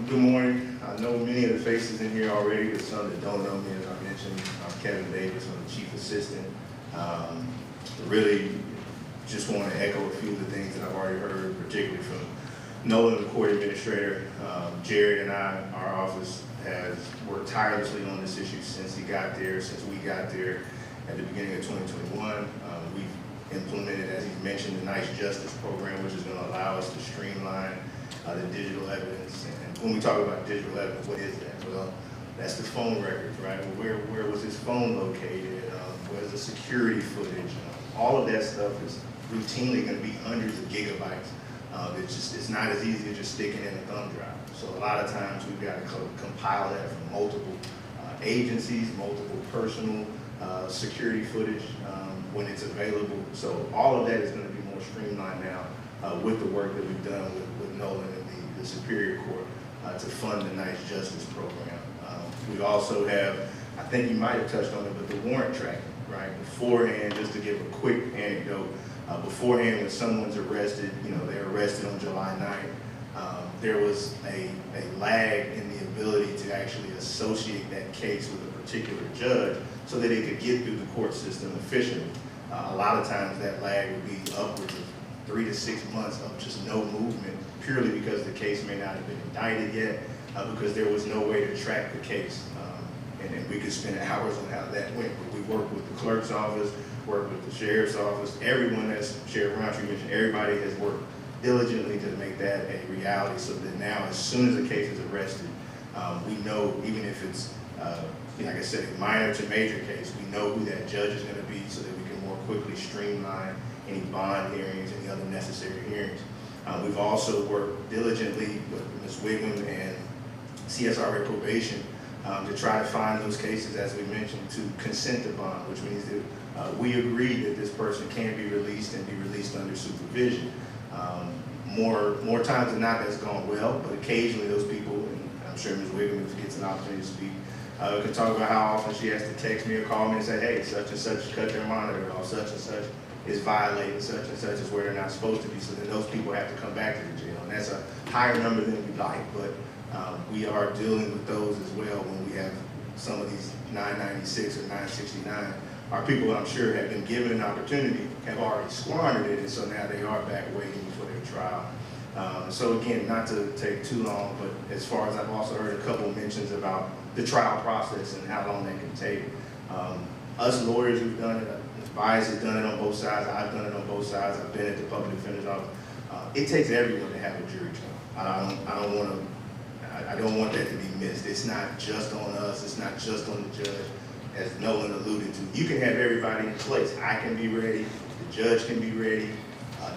Q: Good morning. I know many of the faces in here already, but some that don't know me, as I mentioned, I'm Kevin Davis, I'm the Chief Assistant. Really just want to echo a few of the things that I've already heard, particularly from Nolan, the court administrator, Jared and our office has worked tirelessly on this issue since we got there at the beginning of 2021. We've implemented, as he's mentioned, the Nice Justice program, which is going to allow us to streamline the digital evidence. And when we talk about digital evidence, what is that? Well, that's the phone records, right? Where was his phone located? Where's the security footage? All of that stuff is routinely going to be hundreds of gigabytes. It's not as easy as just sticking in a thumb drive. So a lot of times we've got to compile that from multiple agencies, multiple personal security footage when it's available. So all of that is going to be more streamlined now with the work that we've done with Nolan and the Superior Court to fund the Nice Justice program. We also have, I think you might have touched on it, but the warrant tracking, right? Beforehand, just to give a quick anecdote, beforehand when someone's arrested, they're arrested on July 9th, there was a lag in the ability to actually associate that case with a particular judge so that it could get through the court system efficiently. A lot of times that lag would be upwards of 3 to 6 months of just no movement, purely because the case may not have been indicted yet, because there was no way to track the case. And we could spend hours on how that went. But we worked with the clerk's office, worked with the sheriff's office, everyone, as Sheriff Roundtree mentioned, everybody has worked diligently to make that a reality so that now as soon as a case is arrested, we know, even if it's, like I said, a minor to major case, we know who that judge is going to be so that we can more quickly streamline any bond hearings, any other necessary hearings. We've also worked diligently with Ms. Wiggum and CSRA probation to try to find those cases, as we mentioned, to consent to bond, which means that we agree that this person can be released and be released under supervision. More times than not, that's gone well, but occasionally those people, and I'm sure Ms. Wiggum, if she gets an opportunity to speak, can talk about how often she has to text me or call me and say, hey, such and such cut their monitor, or such and such is violating such and such is where they're not supposed to be, so then those people have to come back to the jail. And that's a higher number than we'd like, but we are dealing with those as well when we have some of these 996 or 969. Our people, I'm sure, have been given an opportunity, have already squandered it, and so now they are back waiting for their trial. So again, not to take too long, but as far as I've also heard a couple of mentions about the trial process and how long that can take. Us lawyers who've done it, Bias has done it on both sides, I've done it on both sides, I've been at the public defender's office. It takes everyone to have a jury trial. I don't want that to be missed. It's not just on us, it's not just on the judge, as Nolan alluded to. You can have everybody in place. I can be ready, the judge can be ready,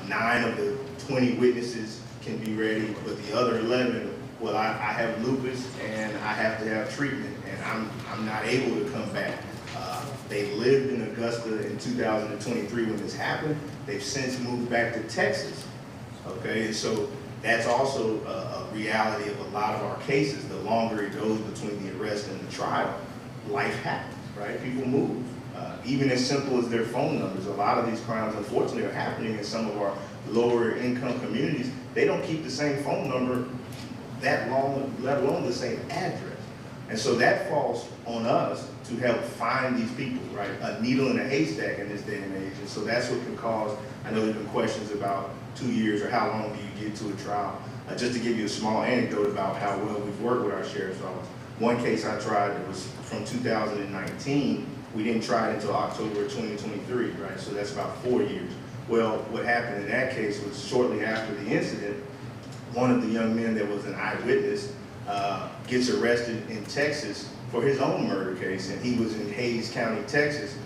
Q: 9 of the 20 witnesses can be ready, but the other 11, well, I have lupus and I have to have treatment and I'm not able to come back. They lived in Augusta in 2023 when this happened. They've since moved back to Texas, okay? And so that's also a reality of a lot of our cases. The longer it goes between the arrest and the trial, life happens, right? People move. Even as simple as their phone numbers, a lot of these crimes, unfortunately, are happening in some of our lower income communities. They don't keep the same phone number that long, let alone the same address. And so that falls on us to help find these people, right? A needle in a haystack in this day and age. And so that's what can cause, I know there have been questions about 2 years or how long do you get to a trial. Just to give you a small anecdote about how well we've worked with our sheriff's office. One case I tried that was from 2019, we didn't try it until October of 2023, right? So that's about 4 years. Well, what happened in that case was shortly after the incident, one of the young men that was an eyewitness gets arrested in Texas for his own murder case, and he was in Hayes County, Texas,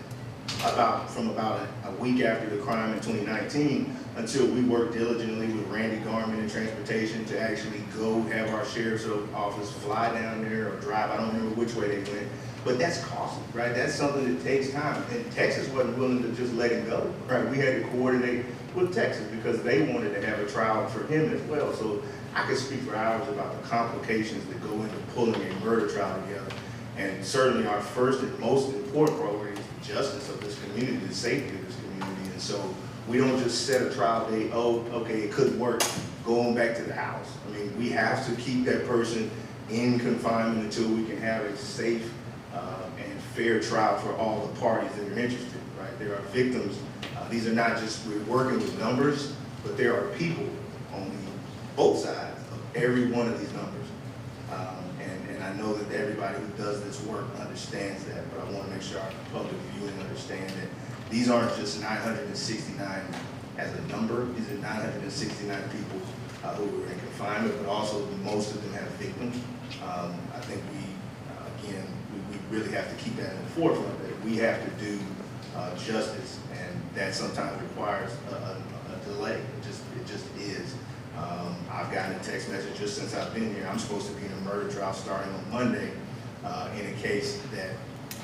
Q: from about a week after the crime in 2019 until we worked diligently with Randy Garman and Transportation to actually go have our sheriff's office fly down there or drive. I don't remember which way they went, but that's costly, right? That's something that takes time. And Texas wasn't willing to just let him go, right? We had to coordinate with Texas because they wanted to have a trial for him as well. So I could speak for hours about the complications that go into pulling a murder trial together. And certainly our first and most important priority is the justice of this community, the safety of this community. And so we don't just set a trial date, oh, okay, it couldn't work, going back to the house. I mean, we have to keep that person in confinement until we can have a safe and fair trial for all the parties that are interested, right? There are victims. These are not just, we're working with numbers, but there are people on both sides of every one of these numbers. And I know that everybody who does this work understands that, but I want to make sure our public viewing understand that these aren't just 969 as a number. These are 969 people who were in confinement, but also most of them have victims. I think we really have to keep that in the forefront, that we have to do justice, and that sometimes requires a delay. It just is. I've gotten a text message just since I've been here. I'm supposed to be in a murder trial starting on Monday in a case that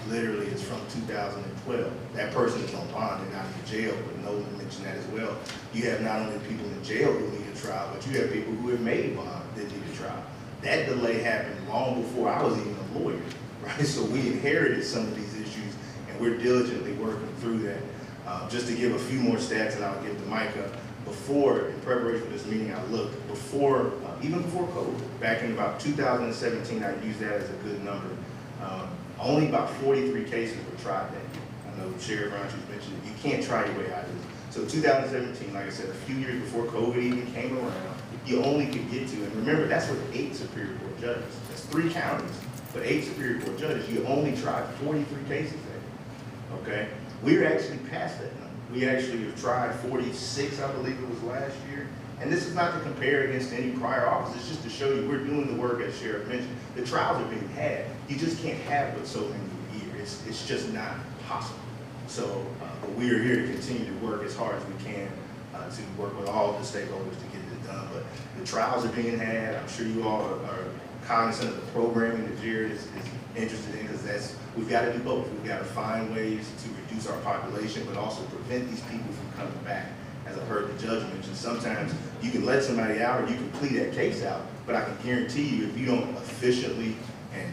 Q: literally is from 2012. That person is on bond and out of jail, but Nolan mentioned that as well. You have not only people in jail who need a trial, but you have people who have made bond that need a trial. That delay happened long before I was even a lawyer, right? So we inherited some of these issues, and we're diligently working through that. Just to give a few more stats, and I'll give the mic up. Before, in preparation for this meeting, I looked, even before COVID, back in about 2017, I used that as a good number. Only about 43 cases were tried that year. I know Sheriff Brown mentioned it. You can't try your way out of this. So 2017, like I said, a few years before COVID even came around, you only could get to, and remember, that's with 8 Superior Court judges. That's 3 counties, but 8 Superior Court judges. You only tried 43 cases there, okay? We're actually past that number. We actually have tried 46, I believe it was last year. And this is not to compare against any prior office. It's just to show you we're doing the work, as Sheriff mentioned. The trials are being had. You just can't have but so many a year. It's just not possible. So but we are here to continue to work as hard as we can to work with all the stakeholders to get this done. But the trials are being had. I'm sure you all are cognizant of the programming that Jared is interested in, because we've got to do both. We've got to find ways to reduce our population, but also prevent these people from coming back. As I heard the judge mention, sometimes you can let somebody out or you can plead that case out, but I can guarantee you, if you don't efficiently and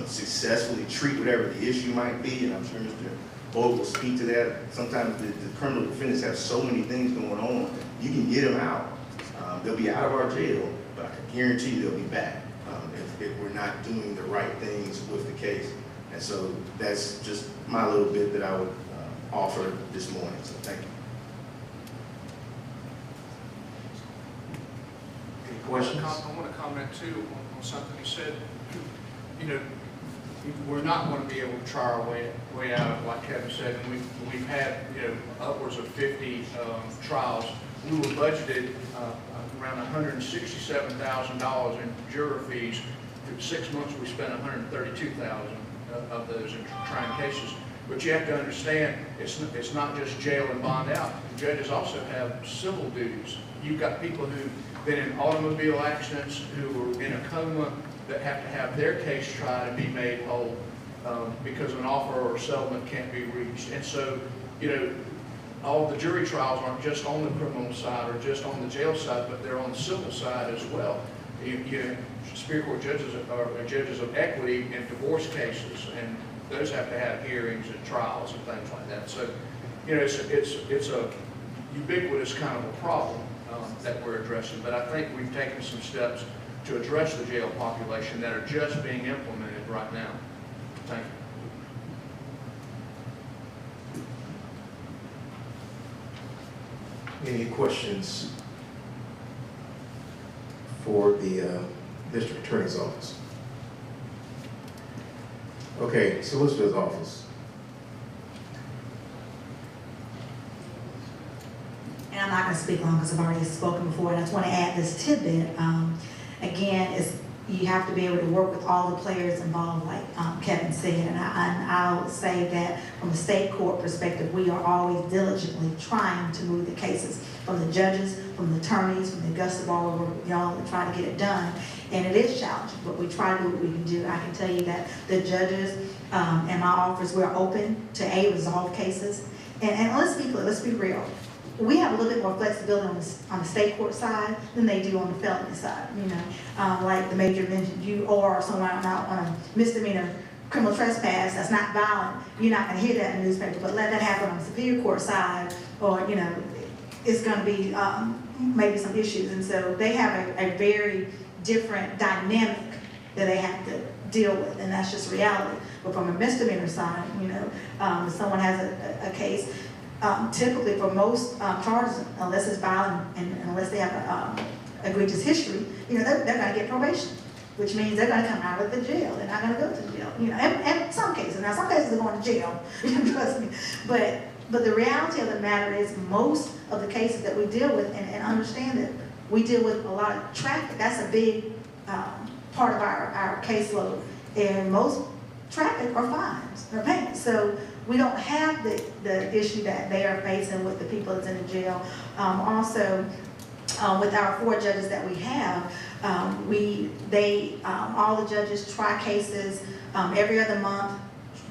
Q: successfully treat whatever the issue might be, and I'm sure Mr. Bogue will speak to that. Sometimes the criminal defendants have so many things going on. You can get them out. They'll be out of our jail, but I can guarantee you they'll be back if we're not doing the right things with the case. And so that's just my little bit that I would offer this morning. So thank you.
C: Any questions?
G: I want to comment too on something you said. You know, we're not going to be able to try our way out of, like Kevin said, and we've had, upwards of 50 trials. We were budgeted around $167,000 in juror fees. For 6 months, we spent $132,000 of those in trying cases. But you have to understand, it's not just jail and bond out. The judges also have civil duties. You've got people who've been in automobile accidents, who are in a coma, that have to have their case tried and be made whole because an offer or settlement can't be reached. And so, all the jury trials aren't just on the criminal side or just on the jail side, but they're on the civil side as well. Superior Court judges are judges of equity in divorce cases, and those have to have hearings and trials and things like that. So, it's a ubiquitous kind of a problem that we're addressing. But I think we've taken some steps to address the jail population that are just being implemented right now. Thank you.
C: Any questions for the District Attorney's Office? Okay, Solicitor's Office.
M: And I'm not going to speak long because I've already spoken before, and I just want to add this tidbit. Again, you have to be able to work with all the players involved, like Kevin said, and I'll say that from a state court perspective, we are always diligently trying to move the cases from the judges, from the attorneys, from the Augusta Bar, over y'all to try to get it done. And it is challenging, but we try to do what we can do. I can tell you that the judges in my office, we're open to resolve cases. And let's be real. We have a little bit more flexibility on the state court side than they do on the felony side. Like the major mentioned, you or someone out on a misdemeanor criminal trespass that's not violent, you're not going to hear that in the newspaper. But let that happen on the Superior Court side, or it's going to be maybe some issues. And so they have a very different dynamic that they have to deal with, and that's just reality. But from a misdemeanor side, if someone has a case, typically for most charges, unless it's violent and unless they have a egregious history, you know, they're gonna get probation, which means they're gonna come out of the jail. They're not gonna go to jail, you know, and some cases, now some cases are going to jail, trust me. But the reality of the matter is most of the cases that we deal with, and understand that we deal with a lot of traffic. That's a big part of our caseload. And most traffic are fines, or payments. So we don't have the issue that they are facing with the people that's in the jail. Also, with our 4 judges that we have, all the judges try cases every other month,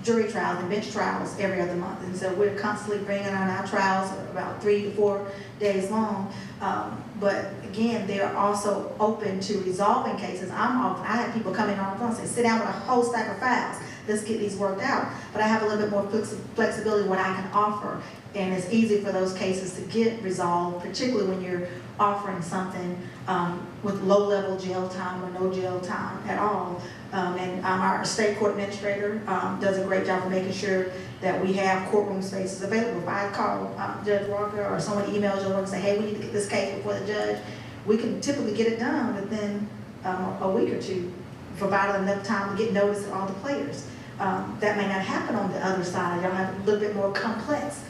M: jury trials and bench trials every other month. And so we're constantly bringing on our trials about 3 to 4 days long. But again, they're also open to resolving cases. I have people come in on the phone and say, sit down with a whole stack of files. Let's get these worked out. But I have a little bit more flexibility what I can offer. And it's easy for those cases to get resolved, particularly when you're offering something with low-level jail time or no jail time at all. Our state court administrator does a great job of making sure that we have courtroom spaces available. If I call Judge Walker or someone emails you and say, hey, we need to get this case before the judge, we can typically get it done within a week or two, provided enough time to get notice of all the players. That may not happen on the other side. Y'all have a little bit more complex.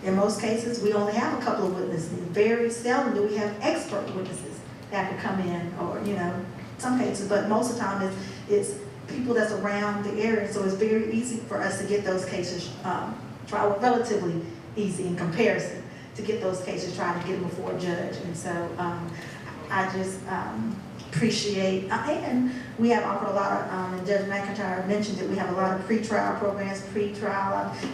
M: In most cases, we only have a couple of witnesses. Very seldom do we have expert witnesses that could come in, or, you know, some cases, but most of the time it's people that's around the area, so it's very easy for us to get those cases tried, relatively easy in comparison to get those cases tried to get them before a judge. And so I just appreciate, and we have offered a lot of, and Judge McIntyre mentioned that we have a lot of pretrial programs,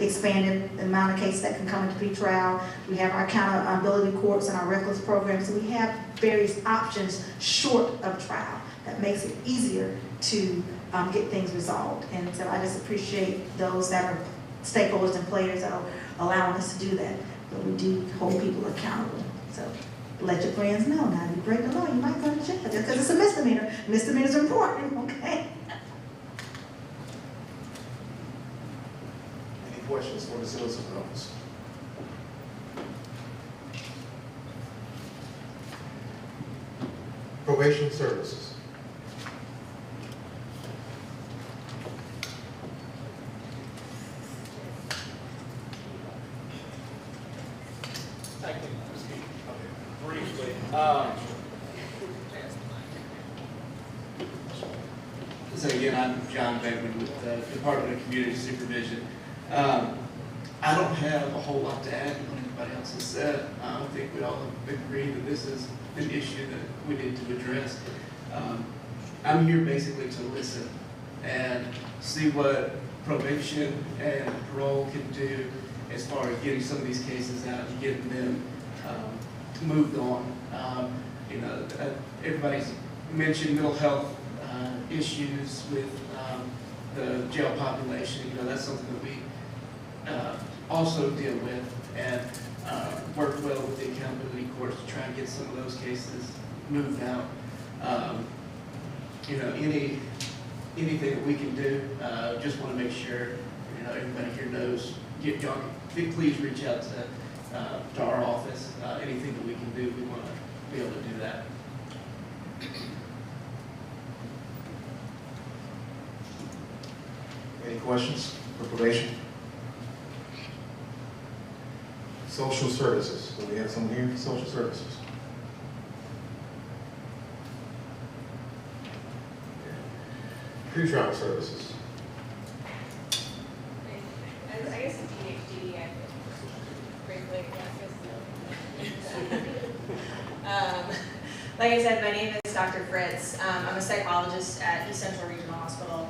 M: expanded the amount of cases that can come into pretrial. We have our accountability courts and our reckless programs. So we have various options short of trial that makes it easier to get things resolved. And so I just appreciate those that are stakeholders and players that are allowing us to do that. But we do hold people accountable. So let your friends know. Now, if you break the law, you might go to jail just because it's a misdemeanor. Misdemeanors are important, okay?
C: Any questions for the Solicitor's Office? Probation Services.
R: Thank you. Briefly, so again, I'm John Beckman with the Department of Community Supervision. I don't have a whole lot to add to what anybody else has said. I think we all agree that this is an issue that we need to address. I'm here basically to listen and see what probation and parole can do as far as getting some of these cases out and getting them moved on. You know, everybody's mentioned mental health issues with the jail population. You know, that's something that we also deal with and work well with the accountability courts to try and get some of those cases moved out. You know, anything that we can do, just want to make sure, you know, everybody here knows. Y'all, please reach out to our office. Anything that we can do, we want to be able to do that.
C: Any questions for probation? Social services. Do we have someone here? Social services. Pretrial services.
F: I guess it's DHD, briefly, like I said, my name is Dr. Fritz. I'm a psychologist at East Central Regional Hospital,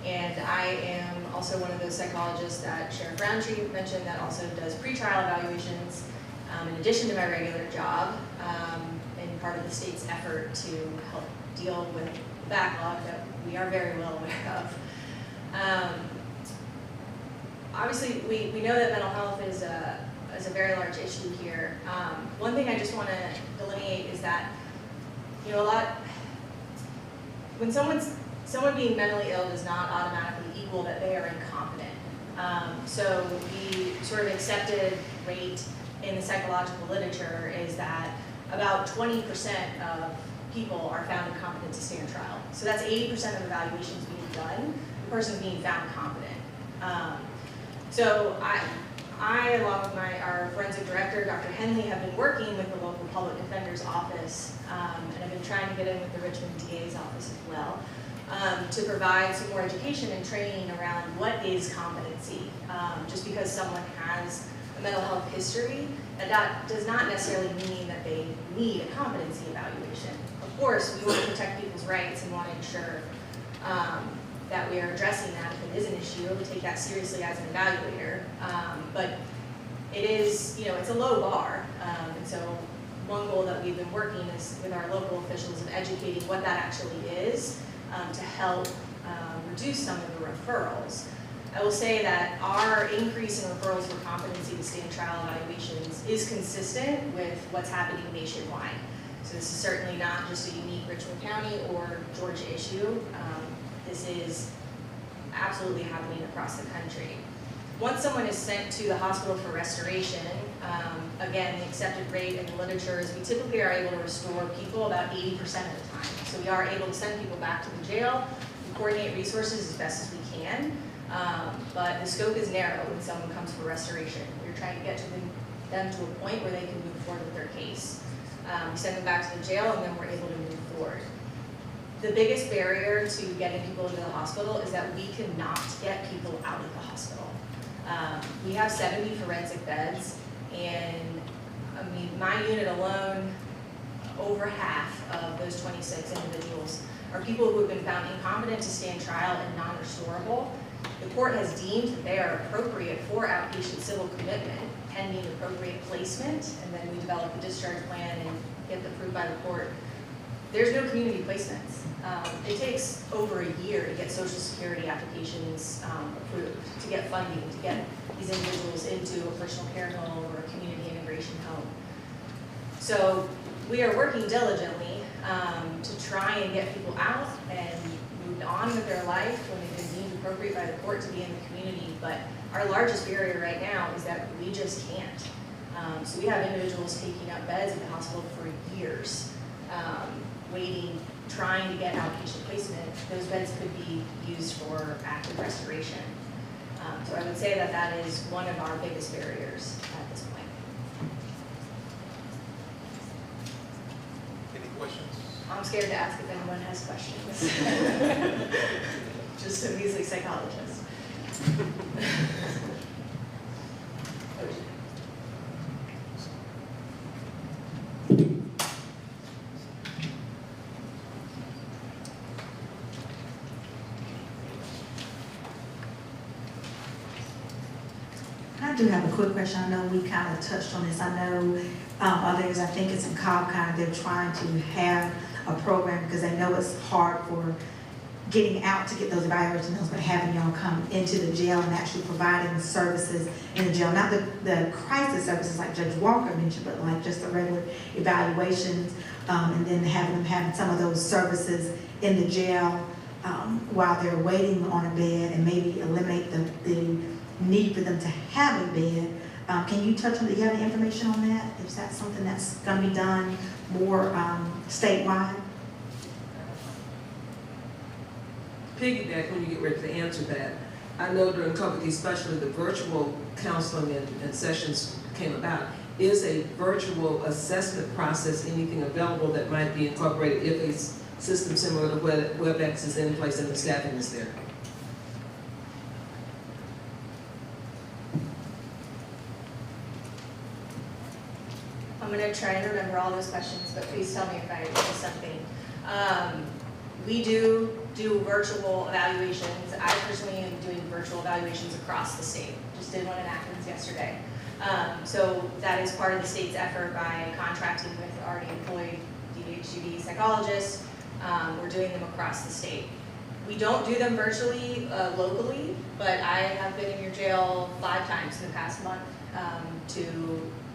F: and I am also one of those psychologists that Sheriff Roundtree mentioned that also does pretrial evaluations in addition to my regular job, and part of the state's effort to help deal with the backlog that we are very well aware of. Obviously, we know that mental health is a very large issue here. One thing I just want to delineate is that, you know, when someone being mentally ill does not automatically equal that they are incompetent. So the sort of accepted rate in the psychological literature is that about 20% of people are found incompetent to stand trial. So that's 80% of evaluations being done, the person being found competent. So I, along with our forensic director, Dr. Henley, have been working with the local public defender's office, and I've been trying to get in with the Richmond DA's office as well, to provide some more education and training around what is competency. Just because someone has a mental health history, that does not necessarily mean that they need a competency evaluation. Of course, we want to protect people's rights and want to ensure that we are addressing that if it is an issue. We take that seriously as an evaluator. But it is, it's a low bar. And so one goal that we've been working is with our local officials of educating what that actually is to help reduce some of the referrals. I will say that our increase in referrals for competency to stand trial evaluations is consistent with what's happening nationwide. So this is certainly not just a unique Richmond County or Georgia issue. This is absolutely happening across the country. Once someone is sent to the hospital for restoration, again, the accepted rate in the literature is we typically are able to restore people about 80% of the time. So we are able to send people back to the jail, and coordinate resources as best as we can, but the scope is narrow when someone comes for restoration. We're trying to get them to a point where they can move forward with their case. We send them back to the jail, and then we're able to move forward. The biggest barrier to getting people into the hospital is that we cannot get people out of the hospital. We have 70 forensic beds, and I mean, my unit alone, over half of those 26 individuals are people who have been found incompetent to stand trial and non-restorable. The court has deemed that they are appropriate for outpatient civil commitment, pending appropriate placement, and then we develop a discharge plan and get approved by the court. There's no community placements. It takes over a year to get Social Security applications approved, to get funding, to get these individuals into a personal care home or a community integration home. So we are working diligently to try and get people out and moved on with their life when they've been deemed appropriate by the court to be in the community. But our largest barrier right now is that we just can't. So we have individuals taking up beds at the hospital for years, waiting, trying to get outpatient placement. Those beds could be used for active restoration. So I would say that that is one of our biggest barriers at this point.
G: Any questions?
F: I'm scared to ask if anyone has questions. Just a measly psychologist.
M: I do have a quick question. I know we kind of touched on this. I know others, I think it's in Cobb County, they're trying to have a program because they know it's hard for getting out to get those evaluation notes, but having y'all come into the jail and actually providing services in the jail. Not the crisis services like Judge Walker mentioned, but like just the regular evaluations, and then having some of those services in the jail while they're waiting on a bed, and maybe eliminate the need for them to have a bed. Can you touch on that? Do you have any information on that? Is that something that's going to be done more statewide?
P: Piggyback when you get ready to answer that. I know during COVID, especially the virtual counseling and sessions came about. Is a virtual assessment process anything available that might be incorporated if a system similar to WebEx is in place and the staffing is there?
F: I'm going to try and remember all those questions, but please tell me if I miss something. We do virtual evaluations. I personally am doing virtual evaluations across the state. Just did one in Athens yesterday. So that is part of the state's effort by contracting with already employed DHCD psychologists. We're doing them across the state. We don't do them virtually locally, but I have been in your jail 5 times in the past month to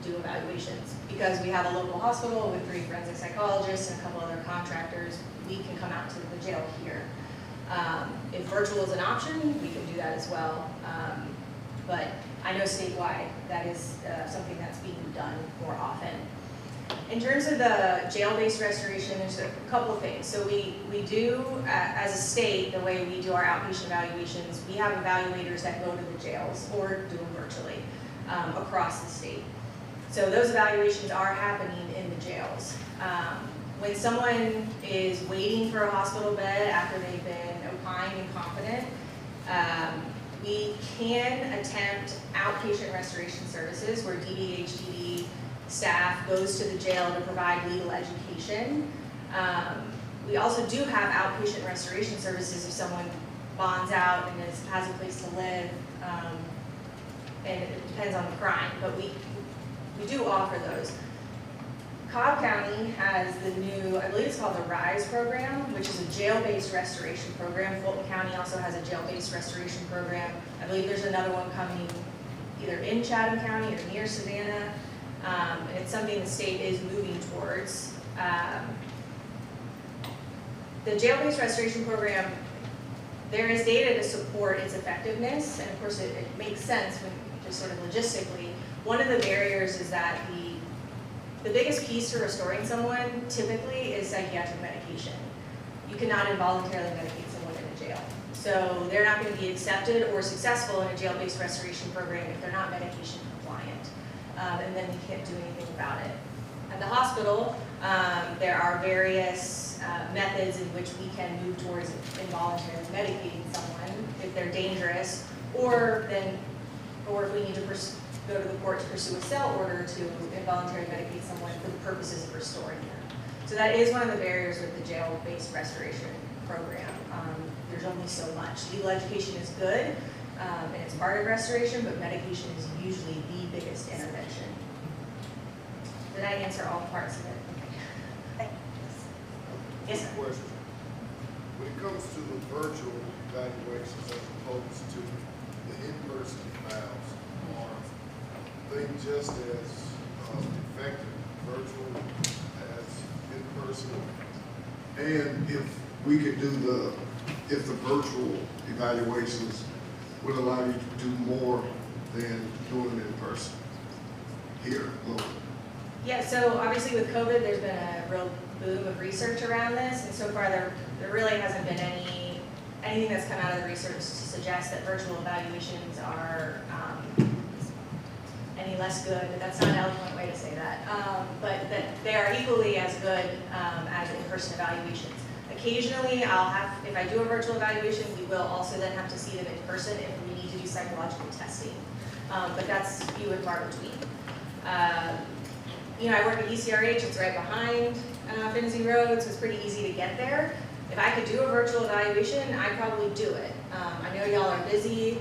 F: do evaluations. Because we have a local hospital with 3 forensic psychologists and a couple other contractors, we can come out to the jail here. If virtual is an option, we can do that as well. But I know statewide, that is something that's being done more often. In terms of the jail-based restoration, there's a couple of things. So we do, as a state, the way we do our outpatient evaluations, we have evaluators that go to the jails or do them virtually across the state. So those evaluations are happening in the jails. When someone is waiting for a hospital bed after they've been opined and confident, we can attempt outpatient restoration services where DDHTD staff goes to the jail to provide legal education. We also do have outpatient restoration services if someone bonds out and has a place to live, and it depends on the crime, but we do offer those. Cobb County has the new, I believe it's called the RISE program, which is a jail-based restoration program. Fulton County also has a jail-based restoration program. I believe there's another one coming either in Chatham County or near Savannah. And it's something the state is moving towards. The jail-based restoration program, there is data to support its effectiveness, and of course it makes sense when just sort of logistically. One of the barriers is that the biggest piece to restoring someone typically is psychiatric medication. You cannot involuntarily medicate someone in a jail. So they're not going to be accepted or successful in a jail-based restoration program if they're not medication compliant. And then we can't do anything about it. At the hospital, there are various methods in which we can move towards involuntarily medicating someone if they're dangerous, or if we need to go to the court to pursue a cell order to involuntarily medicate someone for the purposes of restoring them. So that is one of the barriers with the jail-based restoration program. There's only so much. Legal education is good, and it's part of restoration, but medication is usually the biggest intervention. Did I answer all parts of it? Okay. Thank you. Yes, sir.
N: Question. When it comes to the virtual evaluations as opposed to the in-person evals, are they just as effective virtual as in-person? And if we could do if the virtual evaluations would allow you to do more than doing it in person here locally?
F: Yeah, so obviously with COVID, there's been a real boom of research around this, and so far there really hasn't been anything that's come out of the research to suggest that virtual evaluations are any less good. That's not an eloquent way to say that, but that they are equally as good as in-person evaluations. Occasionally, if I do a virtual evaluation, we will also then have to see them in person if we need to do psychological testing, but that's few and far between. I work at ECRH, it's right behind Finzi Road, so it's pretty easy to get there. If I could do a virtual evaluation, I'd probably do it. I know y'all are busy.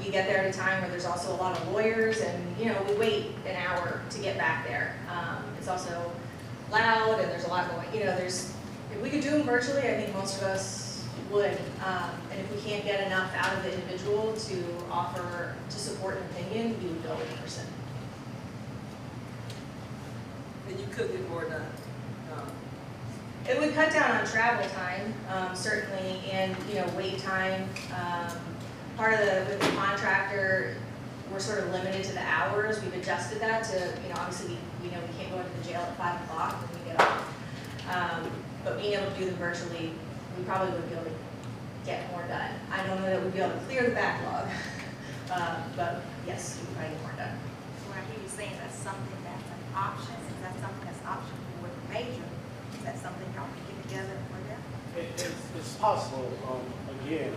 F: We get there at a time where there's also a lot of lawyers, and we wait an hour to get back there. It's also loud, and there's a lot going. If we could do them virtually, I think most of us would. And if we can't get enough out of the individual to support an opinion, we would go in person.
I: And you could get more done.
F: It would cut down on travel time, certainly, and wait time. With the contractor, we're sort of limited to the hours. We've adjusted that to, obviously we know we can't go into the jail at 5 o'clock when we get off. But being able to do them virtually, we probably would be able to get more done. I don't know that we'd be able to clear the backlog, but yes, we could probably get more done.
M: So when I hear you saying that's something that's an option, is that something that's an option for the major? Is that something y'all can get together for them?
A: It's possible. Again,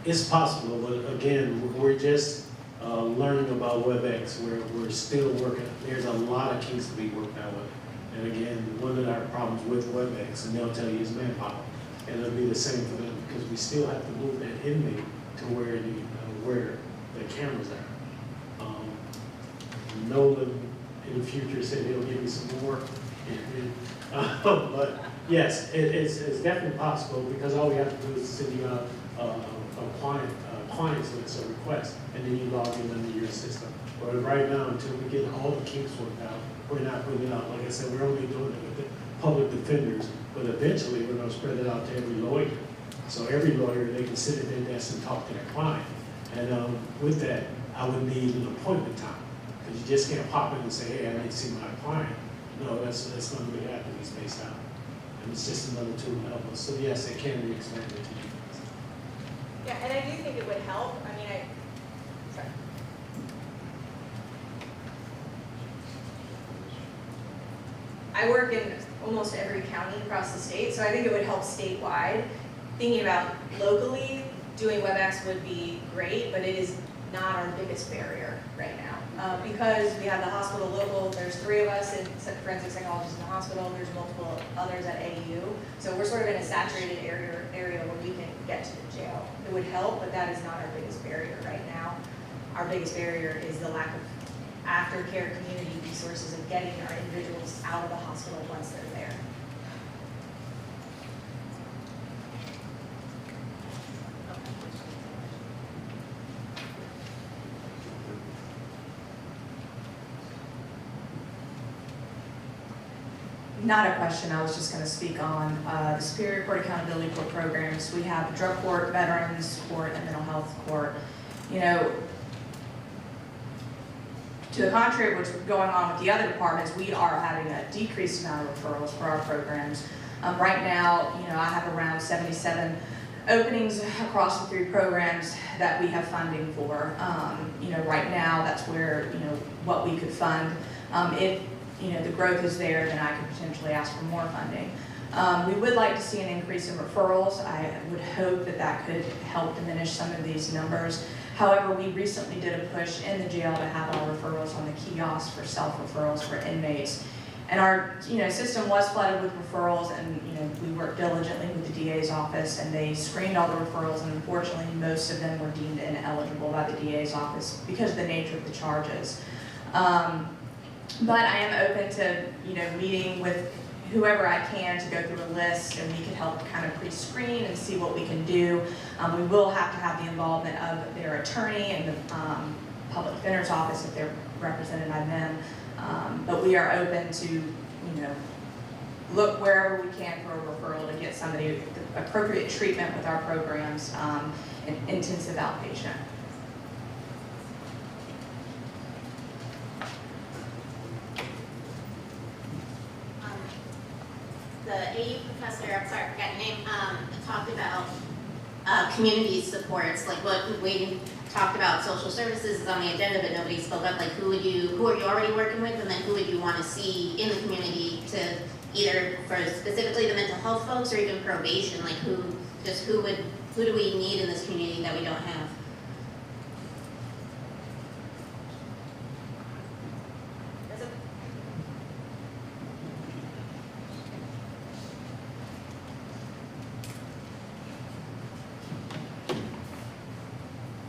A: it's possible, but again, we're just learning about WebEx. We're still working. There's a lot of kinks to be worked out with. And again, one of our problems with WebEx, and they'll tell you, is manpower. And it'll be the same for them because we still have to move that inmate to where the cameras are. Nolan in the future said he'll give me some more. But yes, it's definitely possible because all we have to do is send you out a client's list, a request, and then you log in under your system. But right now, until we get all the kinks worked out, we're not putting it out. Like I said, we're only doing it with the public defenders, but eventually we're going to spread it out to every lawyer So every lawyer, they can sit at their desk and talk to their client. And with that, I would need an appointment time, because you just can't pop in and say, hey, I need to see my client. No, that's going to be have to be spaced out. And it's just another tool to help us. So yes, it can be expanded to you.
F: Yeah, and I do think it would help. I mean, sorry. I work in almost every county across the state, so I think it would help statewide. Thinking about locally, doing WebEx would be great, but it is not our biggest barrier right now. Because we have the hospital local, there's 3 of us in forensic psychologists in the hospital, there's multiple others at AU. So we're sort of in a saturated area where we can get to the jail. It would help, but that is not our biggest barrier right now. Our biggest barrier is the lack of aftercare community resources of getting our individuals out of the hospital once they're there.
S: Not a question, I was just going to speak on the Superior Court Accountability Court programs. We have drug court, veterans court, and mental health court. You know, to the contrary of what's going on with the other departments, we are having a decreased amount of referrals for our programs. Right now, you know, I have around 77 openings across the 3 programs that we have funding for. You know, right now, that's where, you know, what we could fund. If you know, the growth is there, then I could potentially ask for more funding. We would like to see an increase in referrals. I would hope that that could help diminish some of these numbers. However, we recently did a push in the jail to have our referrals on the kiosk for self-referrals for inmates. And our, you know, system was flooded with referrals, and, you know, we worked diligently with the DA's office, and they screened all the referrals, and unfortunately, most of them were deemed ineligible by the DA's office because of the nature of the charges. But I am open to, you know, meeting with whoever I can to go through a list, and we can help kind of pre-screen and see what we can do. We will have to have the involvement of their attorney and the public defender's office if they're represented by them. But we are open to, you know, look wherever we can for a referral to get somebody the appropriate treatment with our programs in intensive outpatient.
H: The AU professor, I'm sorry, I forgot your name, talked about community supports, like what Wade talked about, social services is on the agenda, but nobody spoke up. Like who are you already working with, and then who would you want to see in the community to either for specifically the mental health folks or even probation, like who do we need in this community that we don't have?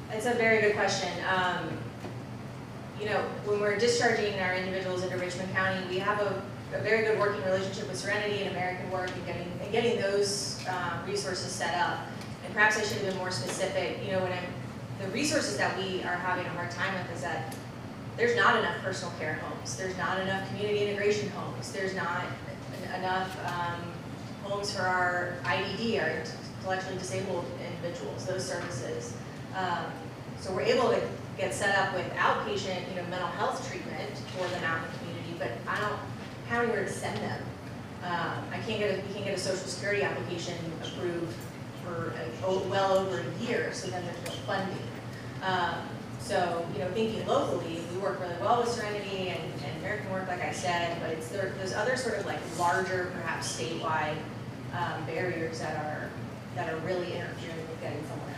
F: It's a very good question. You know, when we're discharging our individuals into Richmond County, we have a very good working relationship with Serenity and American Work and getting those resources set up. And perhaps I should have been more specific. You know, the resources that we are having a hard time with is that there's not enough personal care homes. There's not enough community integration homes. There's not enough homes for our IDD, our intellectually disabled individuals, those services. So we're able to get set up with outpatient, you know, mental health treatment for them out in the community, but I don't have anywhere to send them. We can't get a social security application approved for well over a year, so then there's no funding. So, you know, thinking locally, we work really well with Serenity and American Work, like I said, but it's those other sort of like larger, perhaps statewide barriers that are really interfering with getting someone out.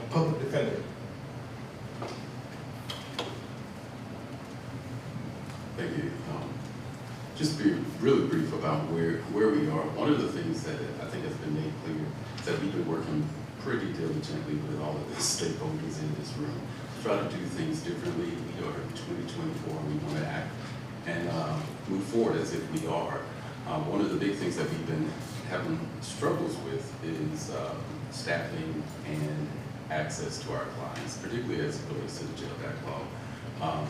C: Public defender.
T: Thank you. Just be really brief about where we are. One of the things that I think has been made clear is that we've been working pretty diligently with all of the stakeholders in this room to try to do things differently. We are in 2024, we want to act and move forward as if we are. One of the big things that we've been having struggles with is staffing and access to our clients, particularly as it relates to the jail backlog.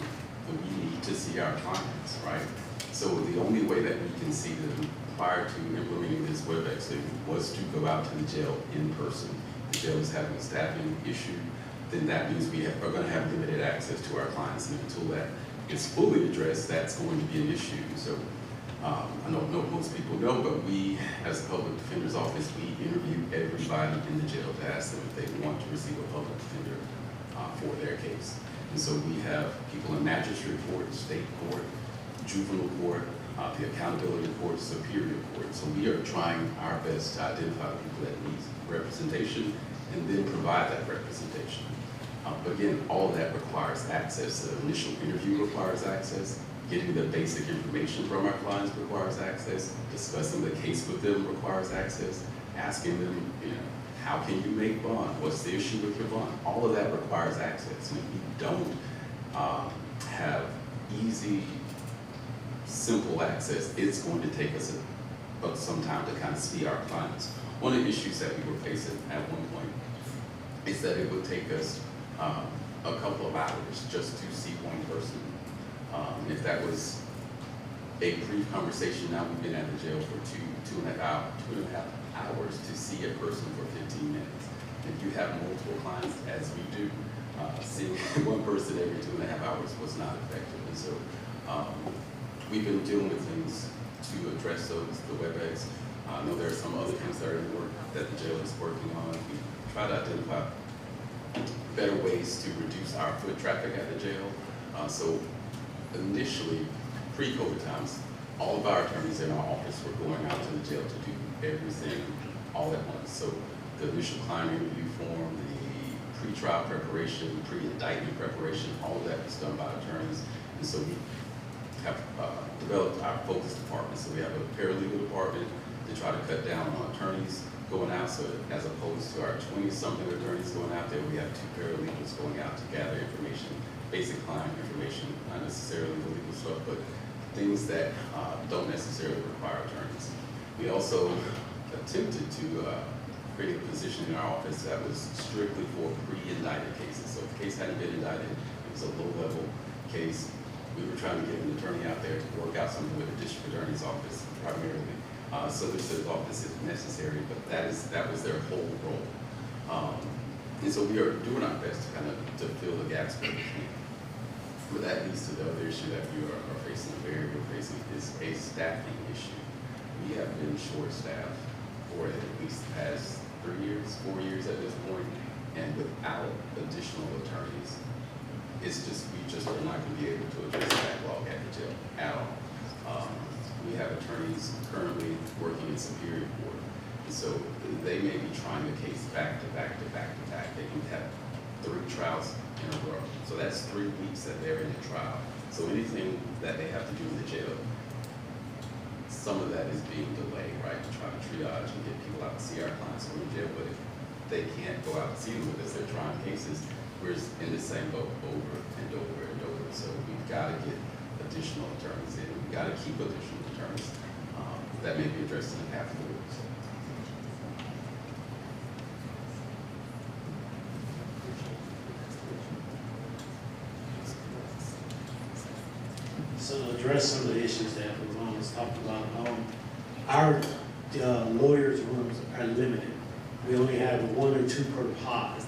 T: We need to see our clients, right? So the only way that we can see them prior to implementing this WebEx thing was to go out to the jail in person. The jail is having a staffing issue, then that means we are going to have limited access to our clients, and until that is fully addressed, that's going to be an issue. So I don't know if most people know, but we, as the Public Defender's Office, we interview everybody in the jail to ask them if they want to receive a public defender for their case. And so we have people in magistrate court, state court, juvenile court, the accountability court, superior court. So we are trying our best to identify the people that need representation and then provide that representation. But again, all of that requires access. The initial interview requires access. Getting the basic information from our clients requires access. Discussing the case with them requires access. Asking them, how can you make bond? What's the issue with your bond? All of that requires access. And if we don't have easy, simple access, it's going to take us some time to kind of see our clients. One of the issues that we were facing at one point is that it would take us a couple of hours just to see one person. If that was a brief conversation, now we've been at the jail for two and a half hours to see a person for 15 minutes. If you have multiple clients, as we do, seeing one person every 2.5 hours was not effective. And so we've been dealing with things to address those, the WebEx. I know there are some other things that are in the work that the jail is working on. We try to identify better ways to reduce our foot traffic at the jail. So initially, pre-COVID times, all of our attorneys in our office were going out to the jail to do everything all at once. So the initial client interview form, the pre-trial preparation, pre-indictment preparation, all of that was done by attorneys. And so we have developed our focus department. So we have a paralegal department to try to cut down on attorneys going out. So as opposed to our 20-something attorneys going out there, we have 2 paralegals going out to gather information, basic client information, not necessarily the legal stuff, but things that don't necessarily require attorneys. We also attempted to create a position in our office that was strictly for pre-indicted cases. So if the case hadn't been indicted, it was a low-level case. We were trying to get an attorney out there to work out something with the district attorney's office primarily. Solicitor's office if necessary, but that was their whole role. And so we are doing our best to fill the gaps where we can. But that leads to the other issue that we are facing, we're facing is a staffing issue. We have been short-staffed for at least the past 4 years at this point, and without additional attorneys, we just are not going to be able to address the backlog at the jail at all. We have attorneys currently working in Superior Court, and so they may be trying the case back to back to back to back. They can have 3 trials in a row. So that's 3 weeks that they're in a trial. So anything that they have to do in the jail, some of that is being delayed, right? To try to triage and get people out to see our clients who are in jail, but if they can't go out and see them because they're trying cases, we're in the same boat over and over and over. So we've got to get additional attorneys in. We've got to keep additional attorneys. That may be addressed in the path forward.
A: So to address some of the issues that Ron has talked about, our lawyers' rooms are limited. We only have 1 or 2 per pod.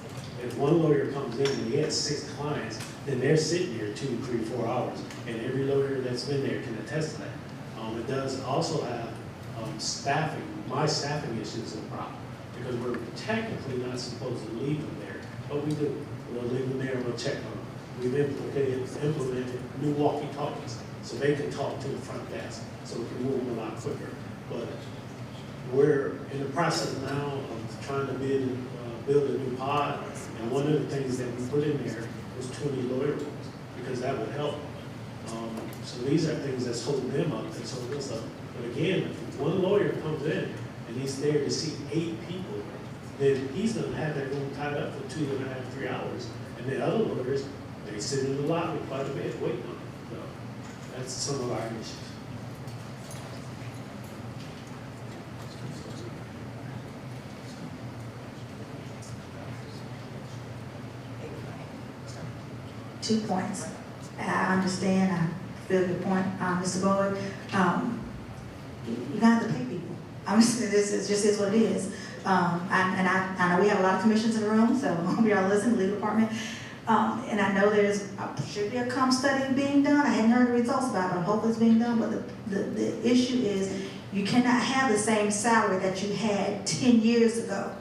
A: If one lawyer comes in and he has 6 clients, then they're sitting here 2, 3, 4 hours, and every lawyer that's been there can attest to that. It does also have staffing. My staffing issue is a problem because we're technically not supposed to leave them there, but we do. We'll leave them there and we'll check on them. We've implemented new walkie-talkies so they can talk to the front desk so we can move them a lot quicker. But we're in the process now of trying to build a new pod, and one of the things that we put in there was 20 lawyer rooms because that would help. So these are things that's holding them up and holding us up. But again, if one lawyer comes in and he's there to see 8 people, then he's going to have that room tied up for 2.5, 3 hours. And the other lawyers, they sit in the lobby by the bed waiting on it. So that's some of our issues.
M: 2 points. I understand, I feel your point, Mr. Boyd. You have to pay people. This is what it is. I know we have a lot of commissions in the room, so we are listening, legal department. And I know should be a comp study being done. I hadn't heard the results about it, but hopefully it's being done. But the issue is you cannot have the same salary that you had 10 years ago.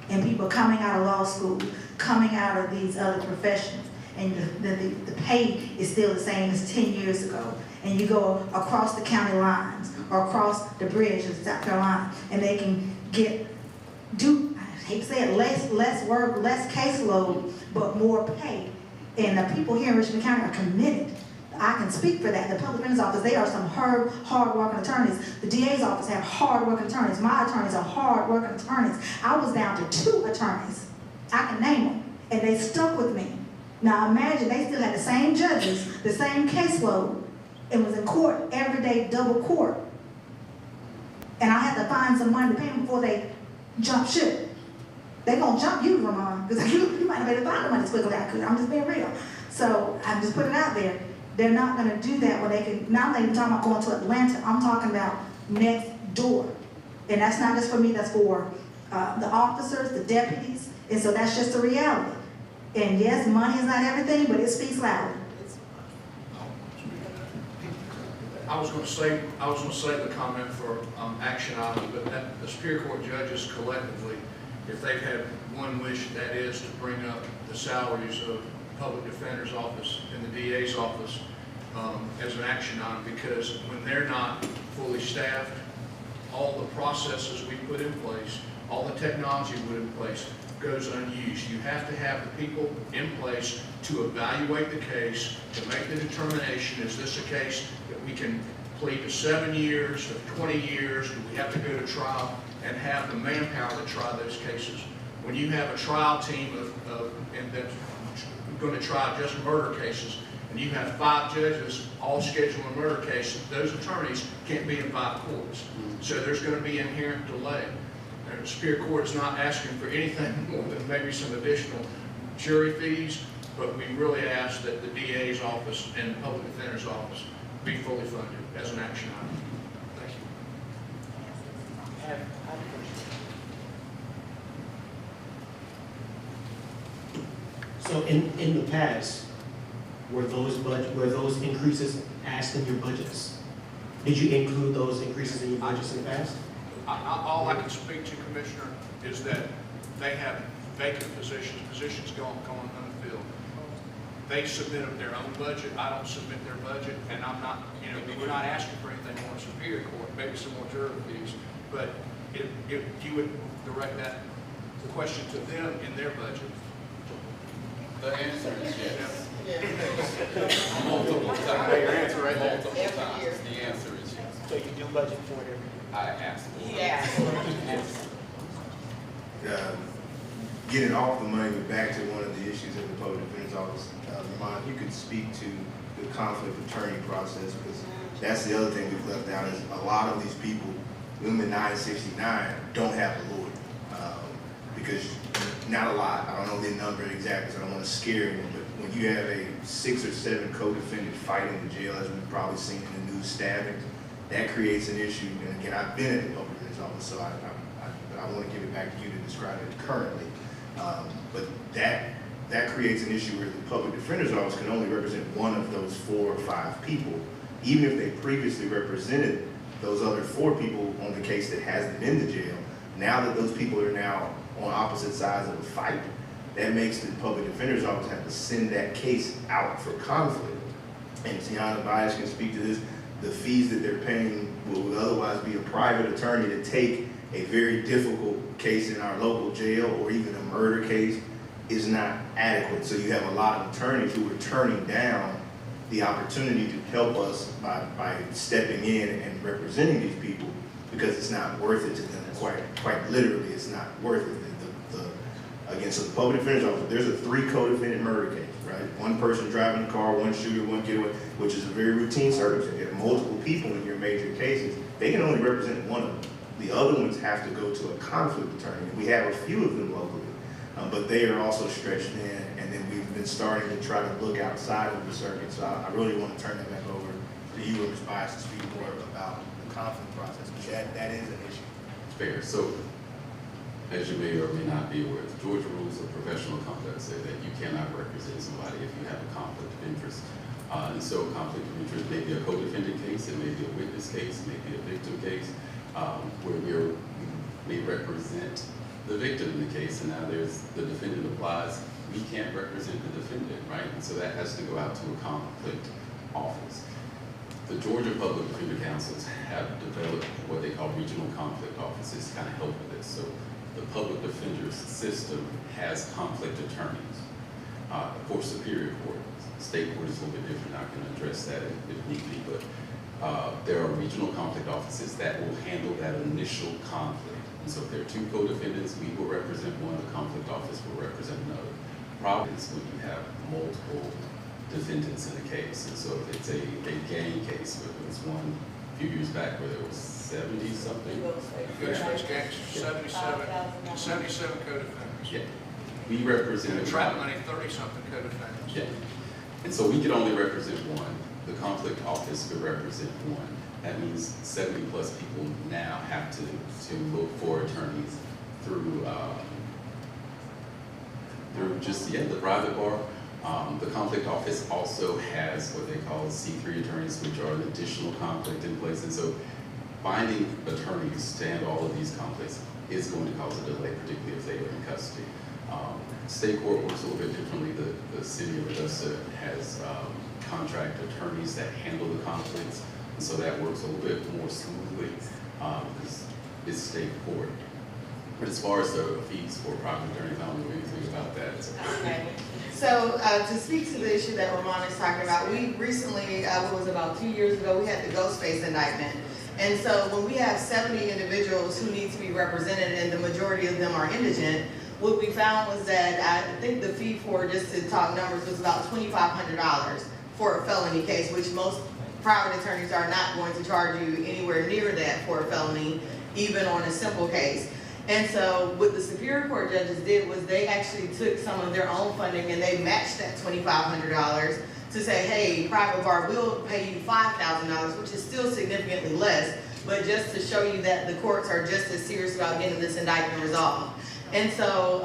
M: And people coming out of law school, coming out of these other professions, and the pay is still the same as 10 years ago. And you go across the county lines or across the bridge in South Carolina, and they can I hate to say it, less work, less caseload, but more pay. And the people here in Richmond County are committed. I can speak for that. The public defender's office, they are some hard-working attorneys. The DA's office have hard-working attorneys. My attorneys are hard-working attorneys. I was down to 2 attorneys. I can name them, and they stuck with me. Now imagine they still had the same judges, the same caseload, and was in court every day, double court. And I had to find some money to pay them before they jump ship. They're gonna jump you, Ramon, because you might have been able to find the money as quickly as I could. I'm just being real. So I'm just putting it out there. They're not gonna do that when they can. Now I'm not even talking about going to Atlanta. I'm talking about next door. And that's not just for me, that's for the officers, the deputies. And so that's just the reality. And yes, money is not everything, but it speaks loud.
G: I was gonna save the comment for action items, but the Superior Court judges collectively, if they've had one wish, that is to bring up the salaries of Public Defender's Office and the DA's office as an action item, because when they're not fully staffed, all the processes we put in place, all the technology we put in place goes unused. You have to have the people in place to evaluate the case, to make the determination, is this a case that we can plead to 7 years, to 20 years, do we have to go to trial, and have the manpower to try those cases. When you have a trial team and that's going to try just murder cases, and you have 5 judges all scheduling murder cases, those attorneys can't be in 5 courts. So there's going to be inherent delay. And the Superior Court is not asking for anything more than maybe some additional jury fees, but we really ask that the DA's office and the Public Defender's office be fully funded as an action item. Thank you.
U: So in the past, were those increases asked in your budgets? Did you include those increases in your budgets in the past?
G: All I can speak to, Commissioner, is that they have vacant positions going unfilled. They submitted their own budget. I don't submit their budget, and I'm not, we're not asking for anything more in Superior Court, maybe some more jury fees. But if you would direct that question to them in their budget.
R: The answer is yes.
D: Yeah.
R: Multiple times.
B: Your answer right there.
R: Multiple times. The answer is yes.
U: So you do budget for it every year?
R: I asked.
D: Yes.
Q: Getting off the money, but back to one of the issues in the Public Defender's Office, Ramon, if you could speak to the conflict attorney process, because that's the other thing we've left out is a lot of these people, women 969, don't have a lawyer. Because not a lot, I don't know the number exactly, so I don't want to scare anyone, but when you have a 6 or 7 co-defendants fighting the jail, as we've probably seen in the news stabbings, that creates an issue. And again, I've been at the Public Defender's Office, so I want to give it back to you to describe it currently. But that creates an issue where the Public Defender's Office can only represent one of those 4 or 5 people, even if they previously represented those other 4 people on the case that has them in the jail. Now that those people are now on opposite sides of a fight, that makes the Public Defender's Office have to send that case out for conflict. And Tiana Bias can speak to this. The fees that they're paying would otherwise be a private attorney to take a very difficult case in our local jail or even a murder case is not adequate. So you have a lot of attorneys who are turning down the opportunity to help us by stepping in and representing these people because it's not worth it to them. Quite literally, it's not worth it. Again, so the Public Defender's Office, there's a 3 co-defendant murder case, right? One person driving the car, 1 shooter, 1 getaway, which is a very routine circumstance. You have multiple people in your major cases. They can only represent one of them. The other ones have to go to a conflict attorney. We have a few of them locally, but they are also stretched thin. And then we've been starting to try to look outside of the circuit. So I really want to turn that back over to you and Ms. Bias to speak more about the conflict process, because that is an issue.
T: Fair. So, as you may or may not be aware, the Georgia Rules of Professional Conduct say that you cannot represent somebody if you have a conflict of interest. And so conflict of interest may be a co-defendant case, it may be a witness case, it may be a victim case, where we may represent the victim in the case, and now there's the defendant applies, we can't represent the defendant, right? And so that has to go out to a conflict office. The Georgia Public Defender Councils have developed what they call regional conflict offices to kind of help with this. So the public defender's system has conflict attorneys. Of course, Superior Court, State Court is a little bit different. I can address that if need be, but there are regional conflict offices that will handle that initial conflict. And so if there are two co-defendants, we will represent one, the conflict office will represent another. Problem is when you have multiple defendants in the case. And so if it's a gang case, but there was one a few years back where there was 70-something.
G: Ghostface gangs, 77 co-defendants.
T: Yeah. We represent.
G: Trap money, 30-something co-defendants.
T: Yeah. And so we could only represent one. The conflict office could represent one. That means 70+ people now have to look for attorneys through just the private bar. The conflict office also has what they call C3 attorneys, which are an additional conflict in place. And so finding attorneys to handle all of these conflicts is going to cause a delay, particularly if they are in custody. State court works a little bit differently. The city of Augusta has contract attorneys that handle the conflicts, and so that works a little bit more smoothly because it's state court. But as far as the fees for private attorneys, I don't know anything about that. So.
D: Okay. So to speak to the issue that Ramon is talking about, we recently, what was about 2 years ago, we had the Ghostface indictment. And so when we have 70 individuals who need to be represented and the majority of them are indigent, what we found was that I think the fee for, just to talk numbers, was about $2,500 for a felony case, which most private attorneys are not going to charge you anywhere near that for a felony, even on a simple case. And so what the Superior Court judges did was they actually took some of their own funding and they matched that $2,500 to say, hey, private bar will pay you $5,000, which is still significantly less, but just to show you that the courts are just as serious about getting this indictment resolved. And so,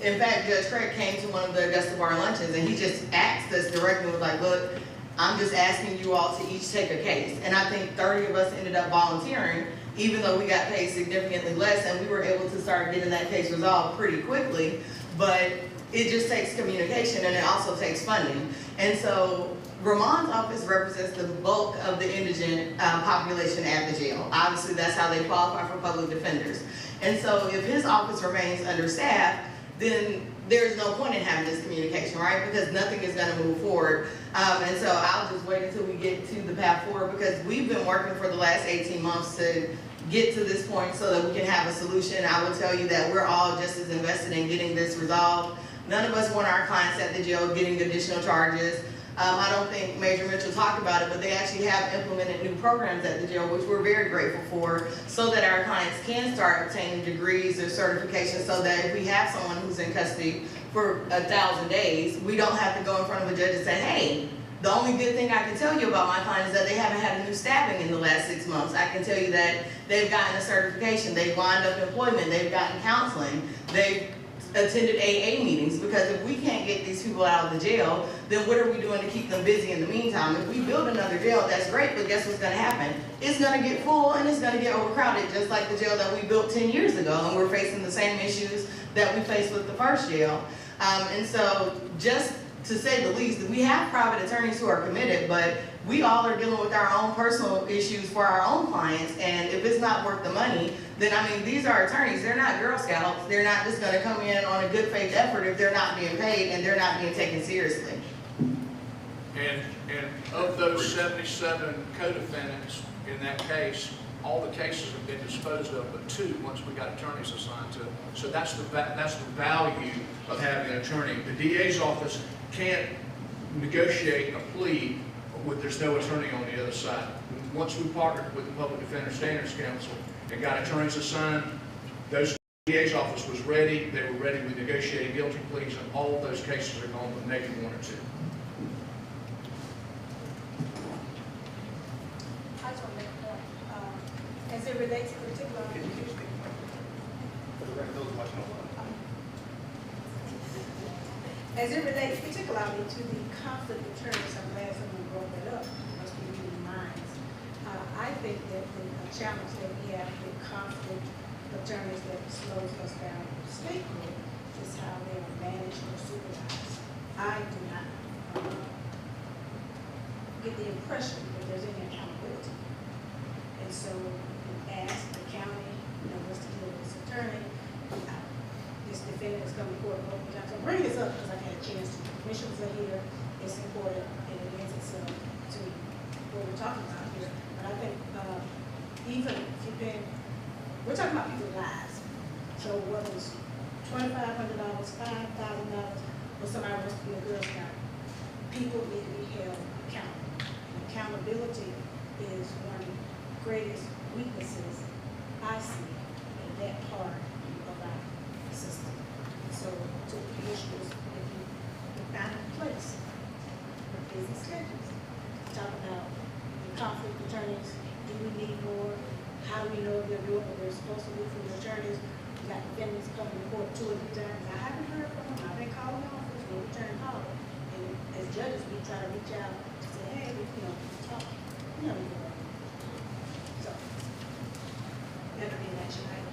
D: in fact, Judge Craig came to one of the Augusta Bar luncheons and he just asked us directly, was like, look, I'm just asking you all to each take a case. And I think 30 of us ended up volunteering, even though we got paid significantly less, and we were able to start getting that case resolved pretty quickly. But it just takes communication and it also takes funding. And so Ramon's office represents the bulk of the indigent population at the jail. Obviously, that's how they qualify for public defenders. And so if his office remains understaffed, then there's no point in having this communication, right? Because nothing is gonna move forward. And so I'll just wait until we get to the path forward, because we've been working for the last 18 months to get to this point so that we can have a solution. I will tell you that we're all just as invested in getting this resolved. None of us want our clients at the jail getting additional charges. I don't think Major Mitchell talked about it, but they actually have implemented new programs at the jail, which we're very grateful for, so that our clients can start obtaining degrees or certifications, so that if we have someone who's in custody for 1,000 days, we don't have to go in front of a judge and say, hey, the only good thing I can tell you about my client is that they haven't had a new staffing in the last 6 months. I can tell you that they've gotten a certification, they've lined up employment, they've gotten counseling, they've attended AA meetings, because if we can't get these people out of the jail, then what are we doing to keep them busy in the meantime? If we build another jail, that's great, but guess what's gonna happen? It's gonna get full and it's gonna get overcrowded, just like the jail that we built 10 years ago, and we're facing the same issues that we faced with the first jail. And so, just to say the least, we have private attorneys who are committed, but we all are dealing with our own personal issues for our own clients, and if it's not worth the money, then I mean, these are attorneys, they're not Girl Scouts, they're not just gonna come in on a good faith effort if they're not being paid and they're not being taken seriously.
G: And of those 77 co-defendants in that case, all the cases have been disposed of, but 2 once we got attorneys assigned to them. So that's the value of having an attorney. The DA's office can't negotiate a plea with there's no attorney on the other side. Once we partnered with the Public Defender Standards Council and got attorneys assigned, those DA's office was ready, they were ready, we negotiated guilty pleas, and all of those cases are gone with maybe one or two.
M: I just want to make a point, as it relates particularly, as it relates particularly to the conflict of interest, I'm glad someone brought that up, must be reading minds. I think that the challenge that we have with conflict of attorneys that slows us down in the state court is how they are managed or supervised. I do not get the impression that there's any accountability. And so you can ask the county, what's the deal with this attorney? This defendant has come to court multiple times. I'm bringing this up because I've had a chance to, commissioners are here, it's important, and it lends itself to what we're talking about here. But I think even if you've been, we're talking about people's lives. So whether it's $2,500, $5,000, or somebody wants to be a Girl Scout, people need to be held accountable. And accountability is one of the greatest weaknesses I see in that part of our system. So to the commissioners, if you found a place with busy schedules, talk about the conflict attorneys, do we need more? How do we know if they're doing what they're supposed to do for the attorneys? We got defendants coming to court 2 or 3 times. I haven't heard from them. I've been calling the office, we'll return calling. And as judges, we try to reach out to say, hey, talk. So, that'll be an action item.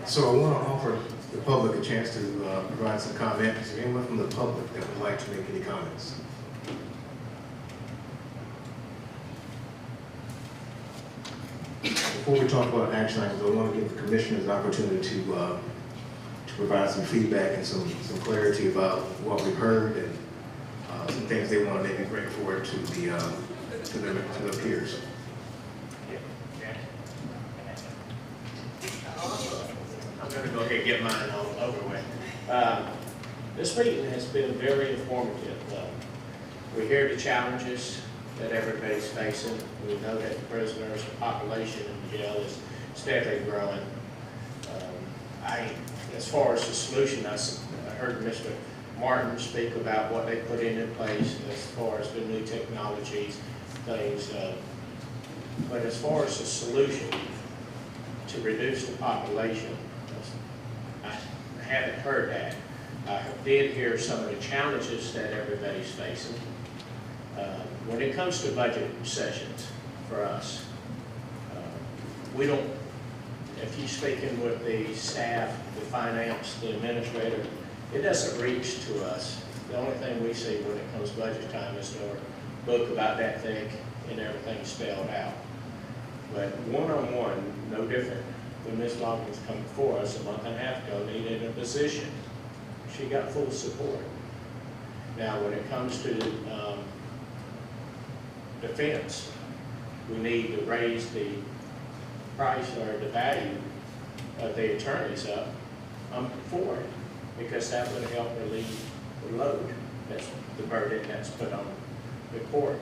C: So I want to offer the public a chance to provide some comment. Is there anyone from the public that would like to make any comments? Before we talk about action items, I want to give the commissioners the opportunity to provide some feedback and some clarity about what we've heard and some things they want to maybe bring forward to their peers.
E: I'm going to go ahead and get mine over with. This meeting has been very informative. We hear the challenges that everybody's facing. We know that the prisoners, the population in the jail is steadily growing. As far as the solution, I heard Mr. Martin speak about what they put in place as far as the new technologies, things. But as far as the solution to reduce the population, I haven't heard that. I did hear some of the challenges that everybody's facing. When it comes to budget sessions for us, we don't, if you're speaking with the staff, the finance, the administrator, it doesn't reach to us. The only thing we see when it comes budget time is our book about that thick and everything spelled out. But one-on-one, no different. When Ms. Loggins come before us a month and a half ago, needed a position, she got full support. Now, when it comes to defense, we need to raise the price or the value of the attorneys up. I'm for it, because that would help relieve the load, that's the burden that's put on the court.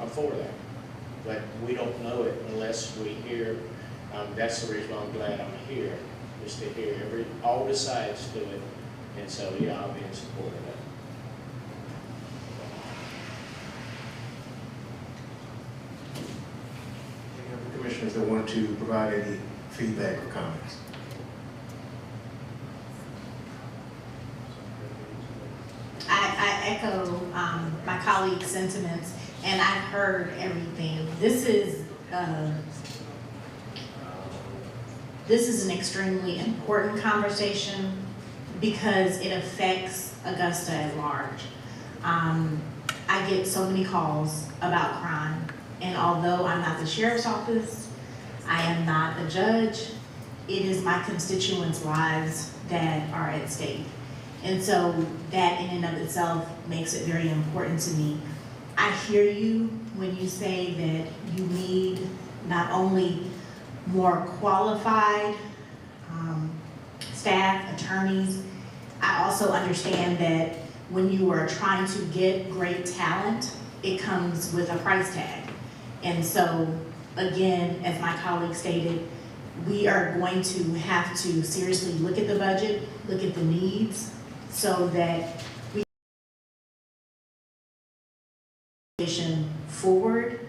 E: I'm for that. But we don't know it unless we hear. That's the reason I'm glad I'm here, is to hear all the sides to it. And so, yeah, I'll be in support of that.
C: Any other commissioners that want to provide any feedback or comments?
V: I echo my colleague's sentiments, and I've heard everything. This is an extremely important conversation because it affects Augusta at large. I get so many calls about crime, and although I'm not the sheriff's office, I am not the judge, it is my constituents' lives that are at stake. And so that in and of itself makes it very important to me. I hear you when you say that you need not only more qualified staff, attorneys. I also understand that when you are trying to get great talent, it comes with a price tag. And so, again, as my colleague stated, we are going to have to seriously look at the budget, look at the needs, so that we push forward,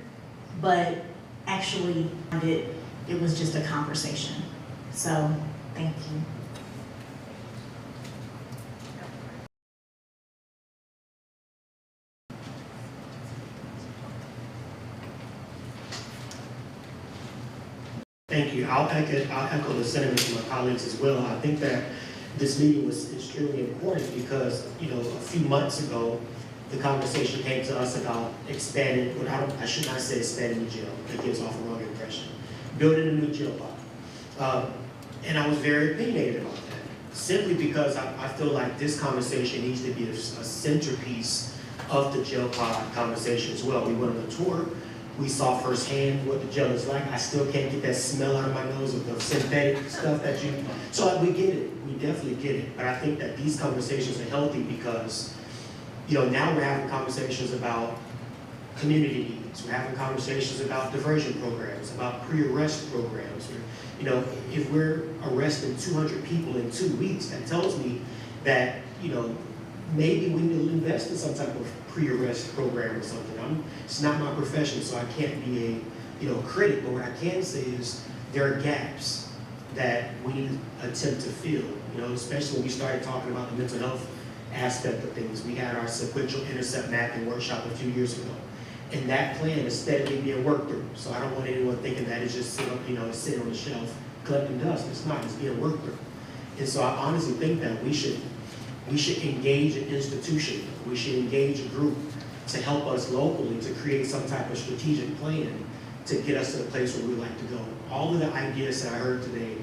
V: but actually it was just a conversation. So, thank you.
U: Thank you. I'll echo the sentiments of my colleagues as well. I think that this meeting was extremely important because, you know, a few months ago, the conversation came to us about expanding, I should not say expanding the jail, that gives off a wrong impression, building a new jail pod. And I was very opinionated about that, simply because I feel like this conversation needs to be a centerpiece of the jail pod conversation as well. We went on a tour. We saw firsthand what the jail is like. I still can't get that smell out of my nose of the synthetic stuff that you, so we get it, we definitely get it. But I think that these conversations are healthy because, you know, now we're having conversations about community needs. We're having conversations about diversion programs, about pre-arrest programs. You know, if we're arresting 200 people in 2 weeks, that tells me that, you know, maybe we need to invest in some type of pre-arrest program or something. It's not my profession, so I can't be a, you know, critic, but what I can say is there are gaps that we need to attempt to fill, you know, especially when we started talking about the mental health aspect of things. We had our sequential intercept mapping workshop a few years ago, and that plan is steadily being worked through. So I don't want anyone thinking that it's just sitting on the shelf collecting dust. It's not, it's being worked through. And so I honestly think that we should engage an institution, we should engage a group to help us locally to create some type of strategic plan to get us to the place where we like to go. All of the ideas that I heard today,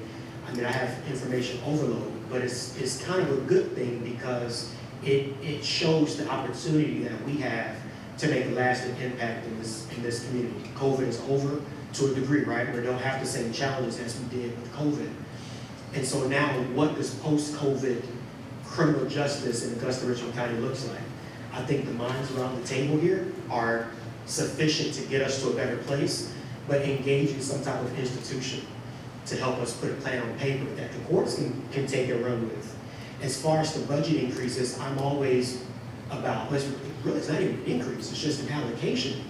U: I mean, I have information overload, but it's kind of a good thing because it shows the opportunity that we have to make a lasting impact in this community. COVID is over to a degree, right? We don't have the same challenges as we did with COVID. And so now what does post-COVID criminal justice in Augusta-Richland County looks like? I think the minds around the table here are sufficient to get us to a better place, but engaging some type of institution to help us put a plan on paper that the courts can take and run with. As far as the budget increases, I'm always about, really it's not even an increase, it's just an allocation.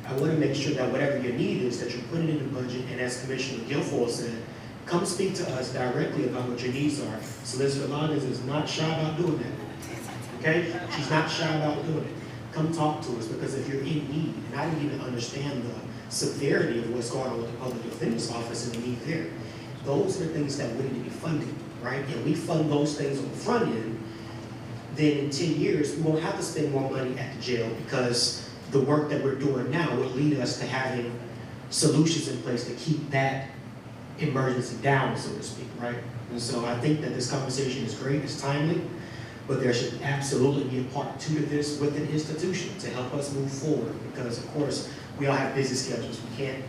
U: I want to make sure that whatever your need is, that you're putting in the budget, and as Commissioner Guilfoyle said, come speak to us directly about what your needs are. Solicitor Loggins is not shy about doing that. Okay? She's not shy about doing it. Come talk to us, because if you're in need, and I didn't even understand the severity of what's going on with the Public Defender's Office and the need there, those are the things that we need to be funding, right? And we fund those things on the front end, then in 10 years, we won't have to spend more money at the jail because the work that we're doing now will lead us to having solutions in place to keep that emergency down, so to speak, right? And so I think that this conversation is great, it's timely, but there should absolutely be a part 2 to this with an institution to help us move forward, because of course, we all have busy schedules. We can't,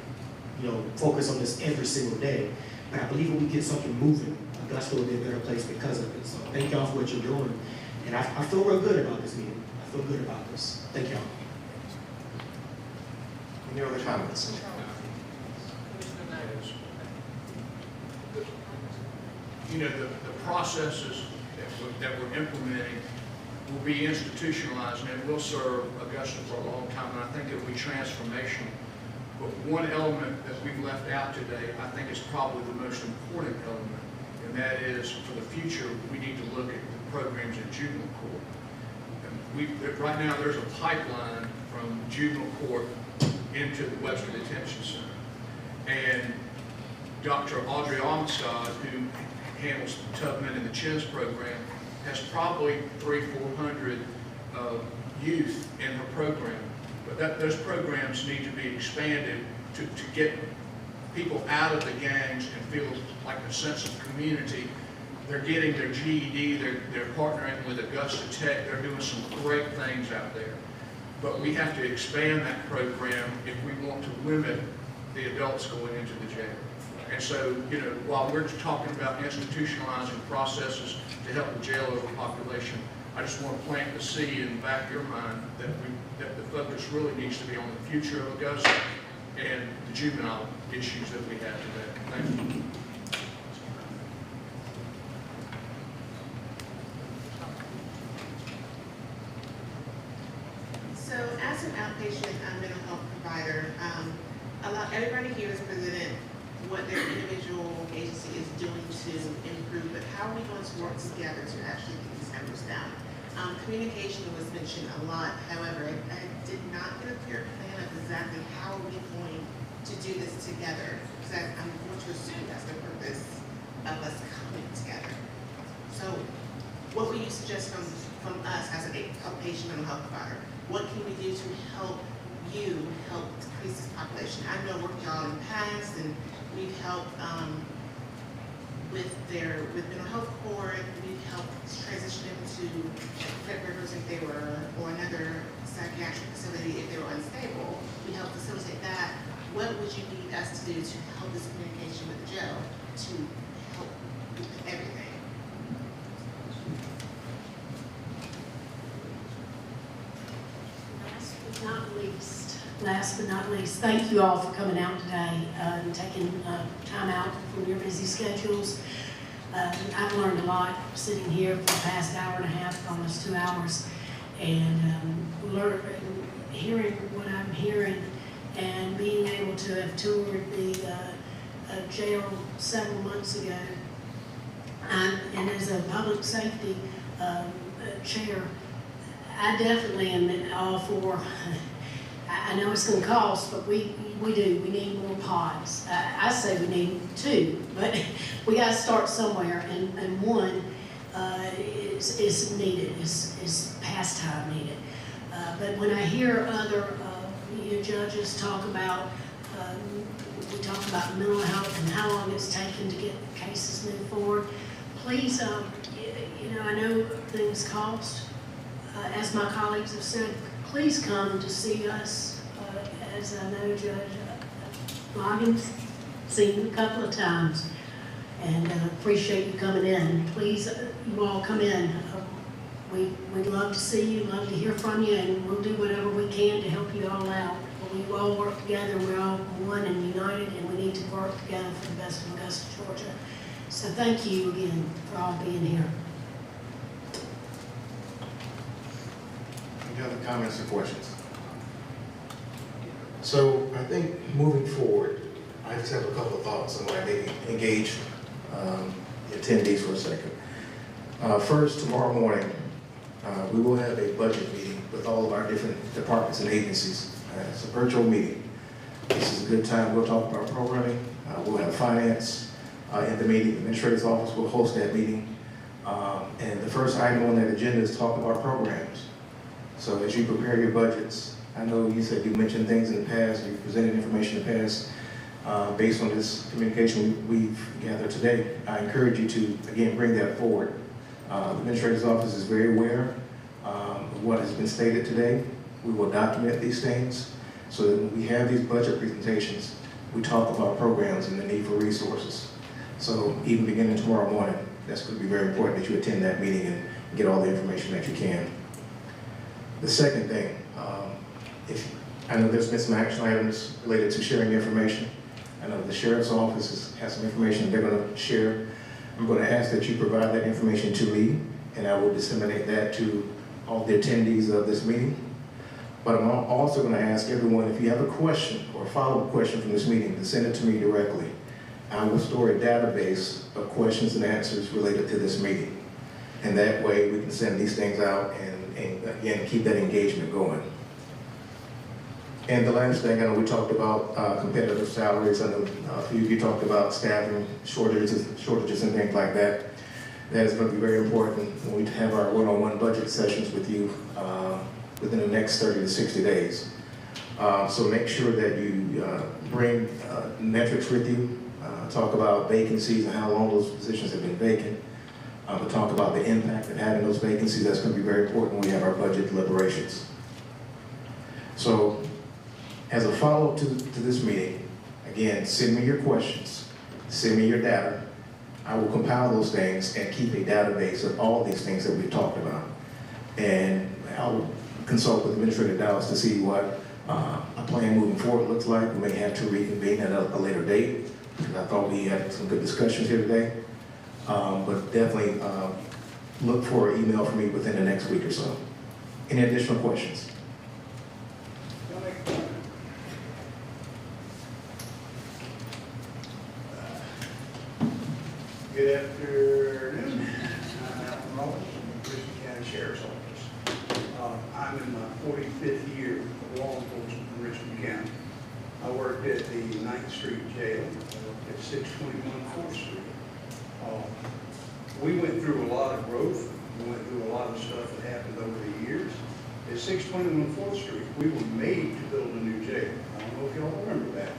U: you know, focus on this every single day, but I believe if we get something moving, Augusta will be a better place because of it. So thank y'all for what you're doing, and I feel real good about this meeting. I feel good about this. Thank y'all.
C: Any other comments?
G: You know, the processes that we're implementing will be institutionalized, and it will serve Augusta for a long time, and I think it will be transformational. But one element that we've left out today, I think is probably the most important element, and that is, for the future, we need to look at the programs in juvenile court. And right now, there's a pipeline from juvenile court into the Webster Detention Center. And Dr. Audrey Armstead, who handles the Tubman and the CHINS program, has probably 300-400 youth in her program. But those programs need to be expanded to get people out of the gangs and feel like a sense of community. They're getting their GED, they're partnering with Augusta Tech, they're doing some great things out there. But we have to expand that program if we want to limit the adults going into the jail. And so, you know, while we're talking about institutionalizing processes to help the jail overpopulation, I just want to plant the seed in the back of your mind that the focus really needs to be on the future of Augusta and the juvenile issues that we have today. Thank you.
J: So as an outpatient mental health provider, everybody here has presented what their individual agency is doing to improve, but how are we going to work together to actually get these numbers down? Communication was mentioned a lot, however, I did not get a clear plan of exactly how are we going to do this together, because I'm going to assume that's the purpose of us coming together. So what would you suggest from us as an outpatient mental health provider? What can we do to help you help decrease this population? I know work y'all in the past, and we've helped with mental health court. We've helped transition them to Fred Rivers if they were, or another psychiatric facility if they were unstable. We help facilitate that. What would you need us to do to help this communication with the jail to help with everything?
K: Last but not least, thank you all for coming out today and taking time out from your busy schedules. I've learned a lot sitting here for the past hour and a half, almost 2 hours, and hearing what I'm hearing and being able to have toured the jail several months ago. And as a public safety chair, I definitely am all for, I know it's going to cost, but we need more pods. I say we need 2, but we got to start somewhere, and 1 is needed, is past time needed. But when I hear other judges talk about, we talk about mental health and how long it's taken to get cases moved forward, please, I know things cost. As my colleagues have said, please come to see us. As I know Judge Loggins, seen him a couple of times, and appreciate you coming in. Please, you all come in. We'd love to see you, love to hear from you, and we'll do whatever we can to help you all out. We all work together, we're all one and united, and we need to work together for the best of Augusta, Georgia. So thank you again for all being here.
C: Any other comments or questions? So I think moving forward, I just have a couple of thoughts on why maybe engage the attendees for a second. First, tomorrow morning, we will have a budget meeting with all of our different departments and agencies. It's a virtual meeting. This is a good time. We'll talk about programming. We'll have finance in the meeting. The administrator's office will host that meeting. And the first item on that agenda is talk about programs. So as you prepare your budgets, I know you said you mentioned things in the past, you presented information in the past. Based on this communication we've gathered today, I encourage you to, again, bring that forward. The administrator's office is very aware of what has been stated today. We will document these things so that when we have these budget presentations, we talk about programs and the need for resources. So even beginning tomorrow morning, that's going to be very important that you attend that meeting and get all the information that you can. The second thing, I know there's been some action items related to sharing information. I know the sheriff's office has some information they're going to share. I'm going to ask that you provide that information to me, and I will disseminate that to all the attendees of this meeting. But I'm also going to ask everyone, if you have a question or a follow-up question from this meeting, to send it to me directly. I will store a database of questions and answers related to this meeting. And that way we can send these things out and again, keep that engagement going. And the last thing, I know we talked about competitive salaries. I know a few of you talked about staffing shortages and things like that. That is going to be very important when we have our one-on-one budget sessions with you within the next 30 to 60 days. So make sure that you bring metrics with you, talk about vacancies and how long those positions have been vacant. We'll talk about the impact of having those vacancies. That's going to be very important when we have our budget deliberations. So as a follow-up to this meeting, again, send me your questions, send me your data. I will compile those things and keep a database of all these things that we've talked about. And I'll consult with Administrator Dowds to see what a plan moving forward looks like. We may have to reconvene at a later date, because I thought we had some good discussions here today. But definitely look for an email from me within the next week or so. Any additional questions?
L: Good afternoon. I'm Rollins from the Richmond County Sheriff's Office. I'm in my 45th year of law enforcement in Richmond County. I worked at the 9th Street Jail at 621 4th Street. We went through a lot of growth. We went through a lot of stuff that happened over the years. At 621 4th Street, we were made to build a new jail. I don't know if y'all remember that,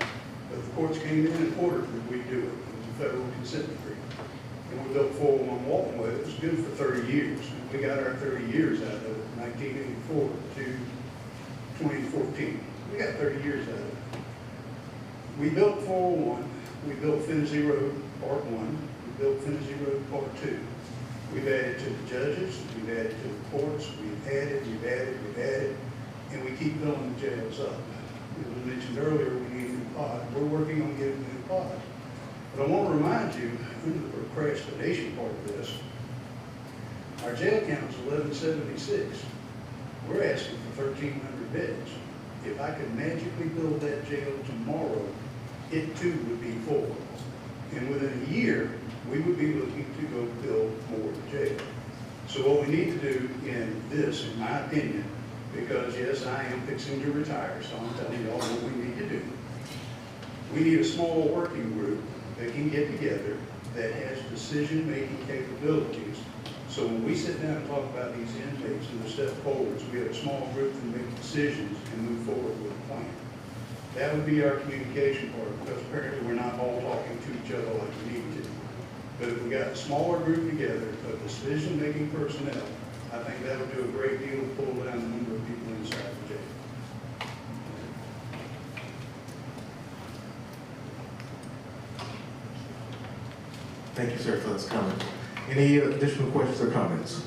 L: but the courts came in and ordered that we do it. It was a federal consent decree. And we built 401 Walton Way. It was good for 30 years. We got our 30 years out of it, 1984 to 2014. We got 30 years out of it. We built 401. We built Finney Road Part 1. We built Finney Road Part 2. We've added to the judges. We've added to the courts. We've added, and we keep filling the jails up. As was mentioned earlier, we need a new pod. We're working on getting a new pod. But I want to remind you, under the procrastination part of this, our jail count is 1176. We're asking for 1,300 beds. If I could magically build that jail tomorrow, it too would be full. And within a year, we would be looking to go build more jail. So what we need to do in this, in my opinion, because yes, I am fixing to retire, so I'm telling y'all what we need to do. We need a small working group that can get together that has decision-making capabilities. So when we sit down and talk about these intakes and the step forwards, we have a small group that make decisions and move forward with a plan. That would be our communication part, because apparently we're not all talking to each other like we need to. But if we got a smaller group together of decision-making personnel, I think that would do a great deal to pull down the number of people inside the jail.
C: Thank you, sir, for this comment. Any additional questions or comments?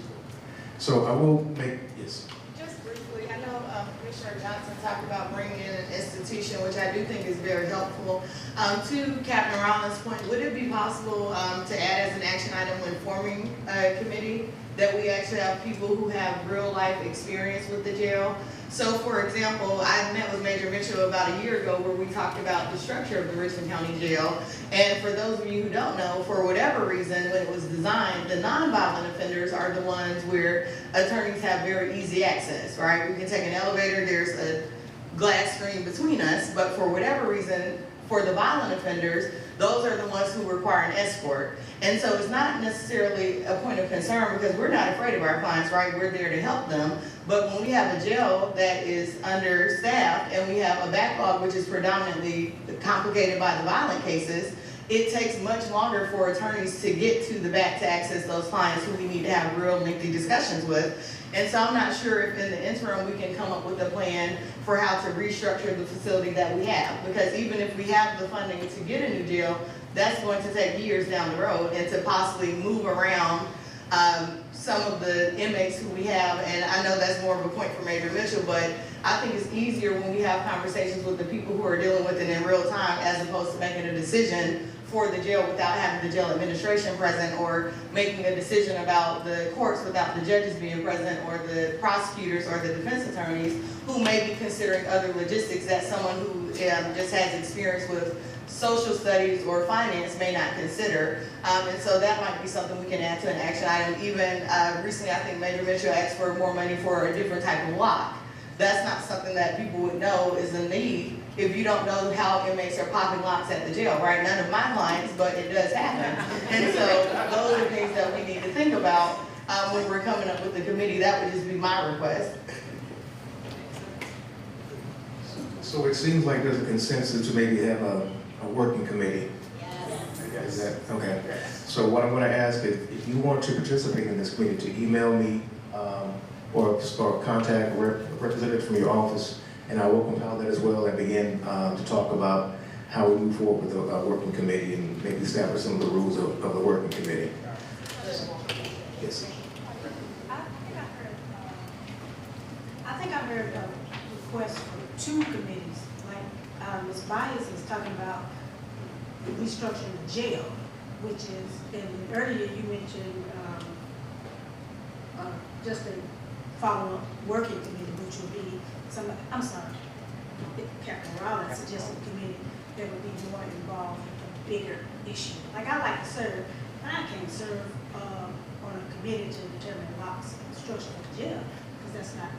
C: So I will make, yes.
D: Just briefly, I know Commissioner Johnson talked about bringing in an institution, which I do think is very helpful. To Captain Rollins' point, would it be possible to add as an action item when forming a committee that we actually have people who have real life experience with the jail? So for example, I met with Major Mitchell about a year ago where we talked about the structure of the Richmond County Jail. And for those of you who don't know, for whatever reason, when it was designed, the non-violent offenders are the ones where attorneys have very easy access, right? We can take an elevator, there's a glass screen between us, but for whatever reason, for the violent offenders, those are the ones who require an escort. And so it's not necessarily a point of concern because we're not afraid of our clients, right? We're there to help them. But when we have a jail that is understaffed and we have a backlog which is predominantly complicated by the violent cases, it takes much longer for attorneys to get to the back to access those clients who we need to have real lengthy discussions with. And so I'm not sure if in the interim we can come up with a plan for how to restructure the facility that we have. Because even if we have the funding to get a new jail, that's going to take years down the road, and to possibly move around some of the inmates who we have. And I know that's more of a point for Major Mitchell, but I think it's easier when we have conversations with the people who are dealing with it in real time as opposed to making a decision for the jail without having the jail administration present, or making a decision about the courts without the judges being present, or the prosecutors or the defense attorneys who may be considering other logistics that someone who just has experience with social studies or finance may not consider. And so that might be something we can add to an action item. Even recently, I think Major Mitchell asked for more money for a different type of lock. That's not something that people would know is a need if you don't know how inmates are popping locks at the jail, right? None of my clients, but it does happen. And so those are things that we need to think about when we're coming up with the committee. That would just be my request.
C: So it seems like there's a consensus to maybe have a working committee. Yes. Is that, okay. So what I'm going to ask is, if you want to participate in this committee, to email me or contact a representative from your office, and I will compile that as well and begin to talk about how we move forward with the working committee and maybe establish some of the rules of the working committee. Yes.
F: I think I heard
K: requests from 2 committees, like, Ms. Byers is talking about restructuring the jail, which is, and earlier you mentioned, just a follow-up working committee, which would be I'm sorry, Captain Rollins suggested a committee that would be more involved in a bigger issue. Like, I like to serve, but I can't serve, on a committee to determine locks and structure of the jail, because that's not,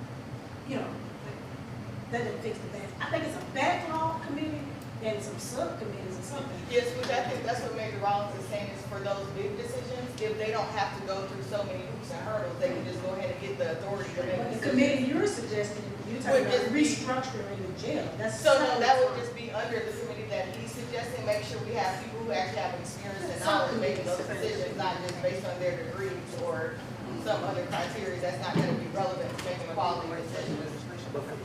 K: that doesn't fix the bad. I think it's a backlog committee and some subcommittees or something.
D: Yes, which I think that's what Major Rollins is saying is for those big decisions, if they don't have to go through so many hoops and hurdles, they can just go ahead and get the authority to make
K: The
D: decisions.
K: committee you're suggesting, you're talking about restructuring the jail. That's
D: So no, that would just be under the committee that he's suggesting, make sure we have people who actually have experience and knowledge making those decisions, not just based on their degrees or some other criteria that's not gonna be relevant to making quality decisions.
O: But for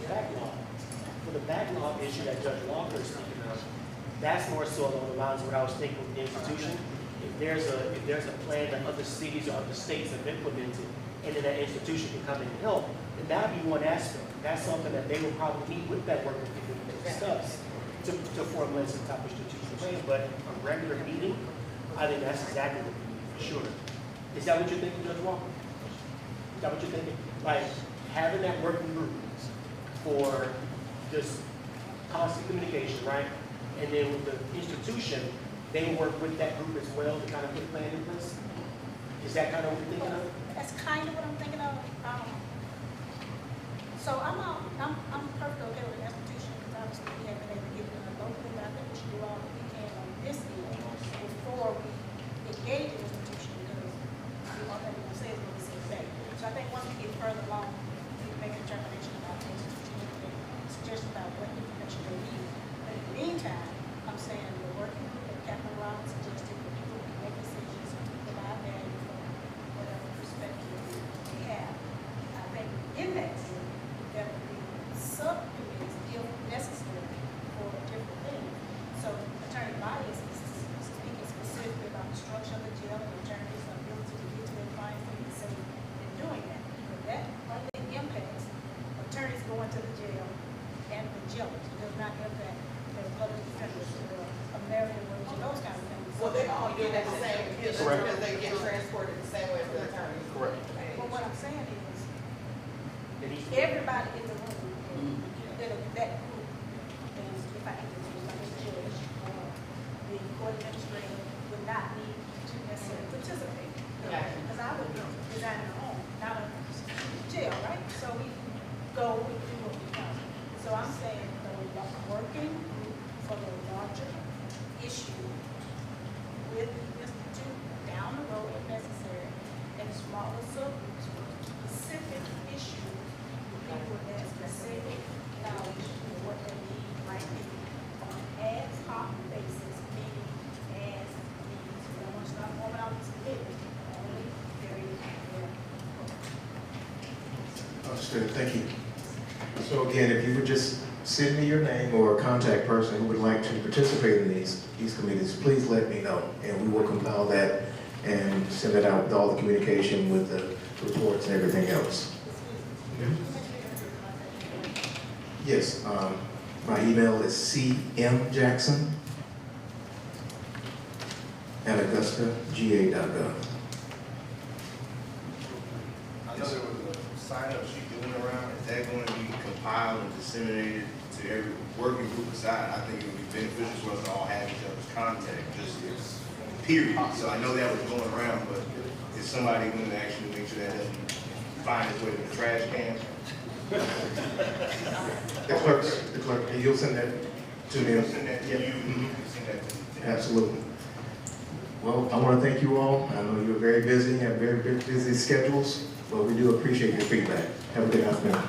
O: the backlog issue that Judge Walker is speaking of, that's more so along the lines of what I was thinking with the institution. If there's a plan that other cities or other states have implemented, and then that institution can come in and help, then that would be one aspect. That's something that they will probably meet with that working committee to discuss, to formulate some type of strategic plan. But a regular meeting, I think that's exactly what we need, for sure. Is that what you're thinking, Judge Walker? Is that what you're thinking? Like, having that working group for just constant communication, right? And then with the institution, they will work with that group as well to kind of put a plan in place? Is that kind of what you're thinking of?
M: That's kind of what I'm thinking of. So I'm perfectly okay with the institution, because obviously we haven't been able to get it done locally, but I think we should do all that we can on this end before we engage the institution, because we want them to say is what we say today. So I think once we get further along, we can make a determination about the institution, and suggestion about what information they need. But in the meantime, I'm saying the working group that Captain Rollins suggested, that people can make decisions and provide value from whatever perspective they have. I think in that group, there would be subcommittees if necessary for different things. So Attorney Bias is speaking specifically about the structure of the jail and attorneys' ability to get to their clients and be safe in doing that. But that only impacts attorneys going to the jail and the jailers. It does not impact their public defenders or American workers or those kind of things.
D: Well, they all get the same, because they get transported the same way as the attorneys.
B: Correct.
M: But what I'm saying is, everybody in the room, that group, and if I can just use like a judge or the court administrator, would not need to necessarily participate. Because I would be designing a home, not a jail, right? So we go and do what we want. So I'm saying, the working group for the larger issue with the institute down the road if necessary, and smaller subgroups for specific issues, people that have specific knowledge of what they need might be on an ad hoc basis, meaning as needs. We don't want to start forming out this committee, only very, very
C: Understood, thank you. So again, if you would just send me your name or a contact person who would like to participate in these committees, please let me know, and we will compile that and send it out with all the communication with the reports and everything else. Yes, my email is cmjackson@augustaga.gov.
Q: I know there was a sign-up sheet going around. Is that going to be compiled and disseminated to every working group aside? I think it would be beneficial for us to all have each other's contact, just period. So I know that was going around, but is somebody going to actually make sure that doesn't find its way to the trash can?
C: The clerk, you'll send that to me?
Q: You'll send that to you, you can send that to me.
C: Absolutely. Well, I want to thank you all. I know you're very busy, have very busy schedules, but we do appreciate your feedback. Have a good afternoon.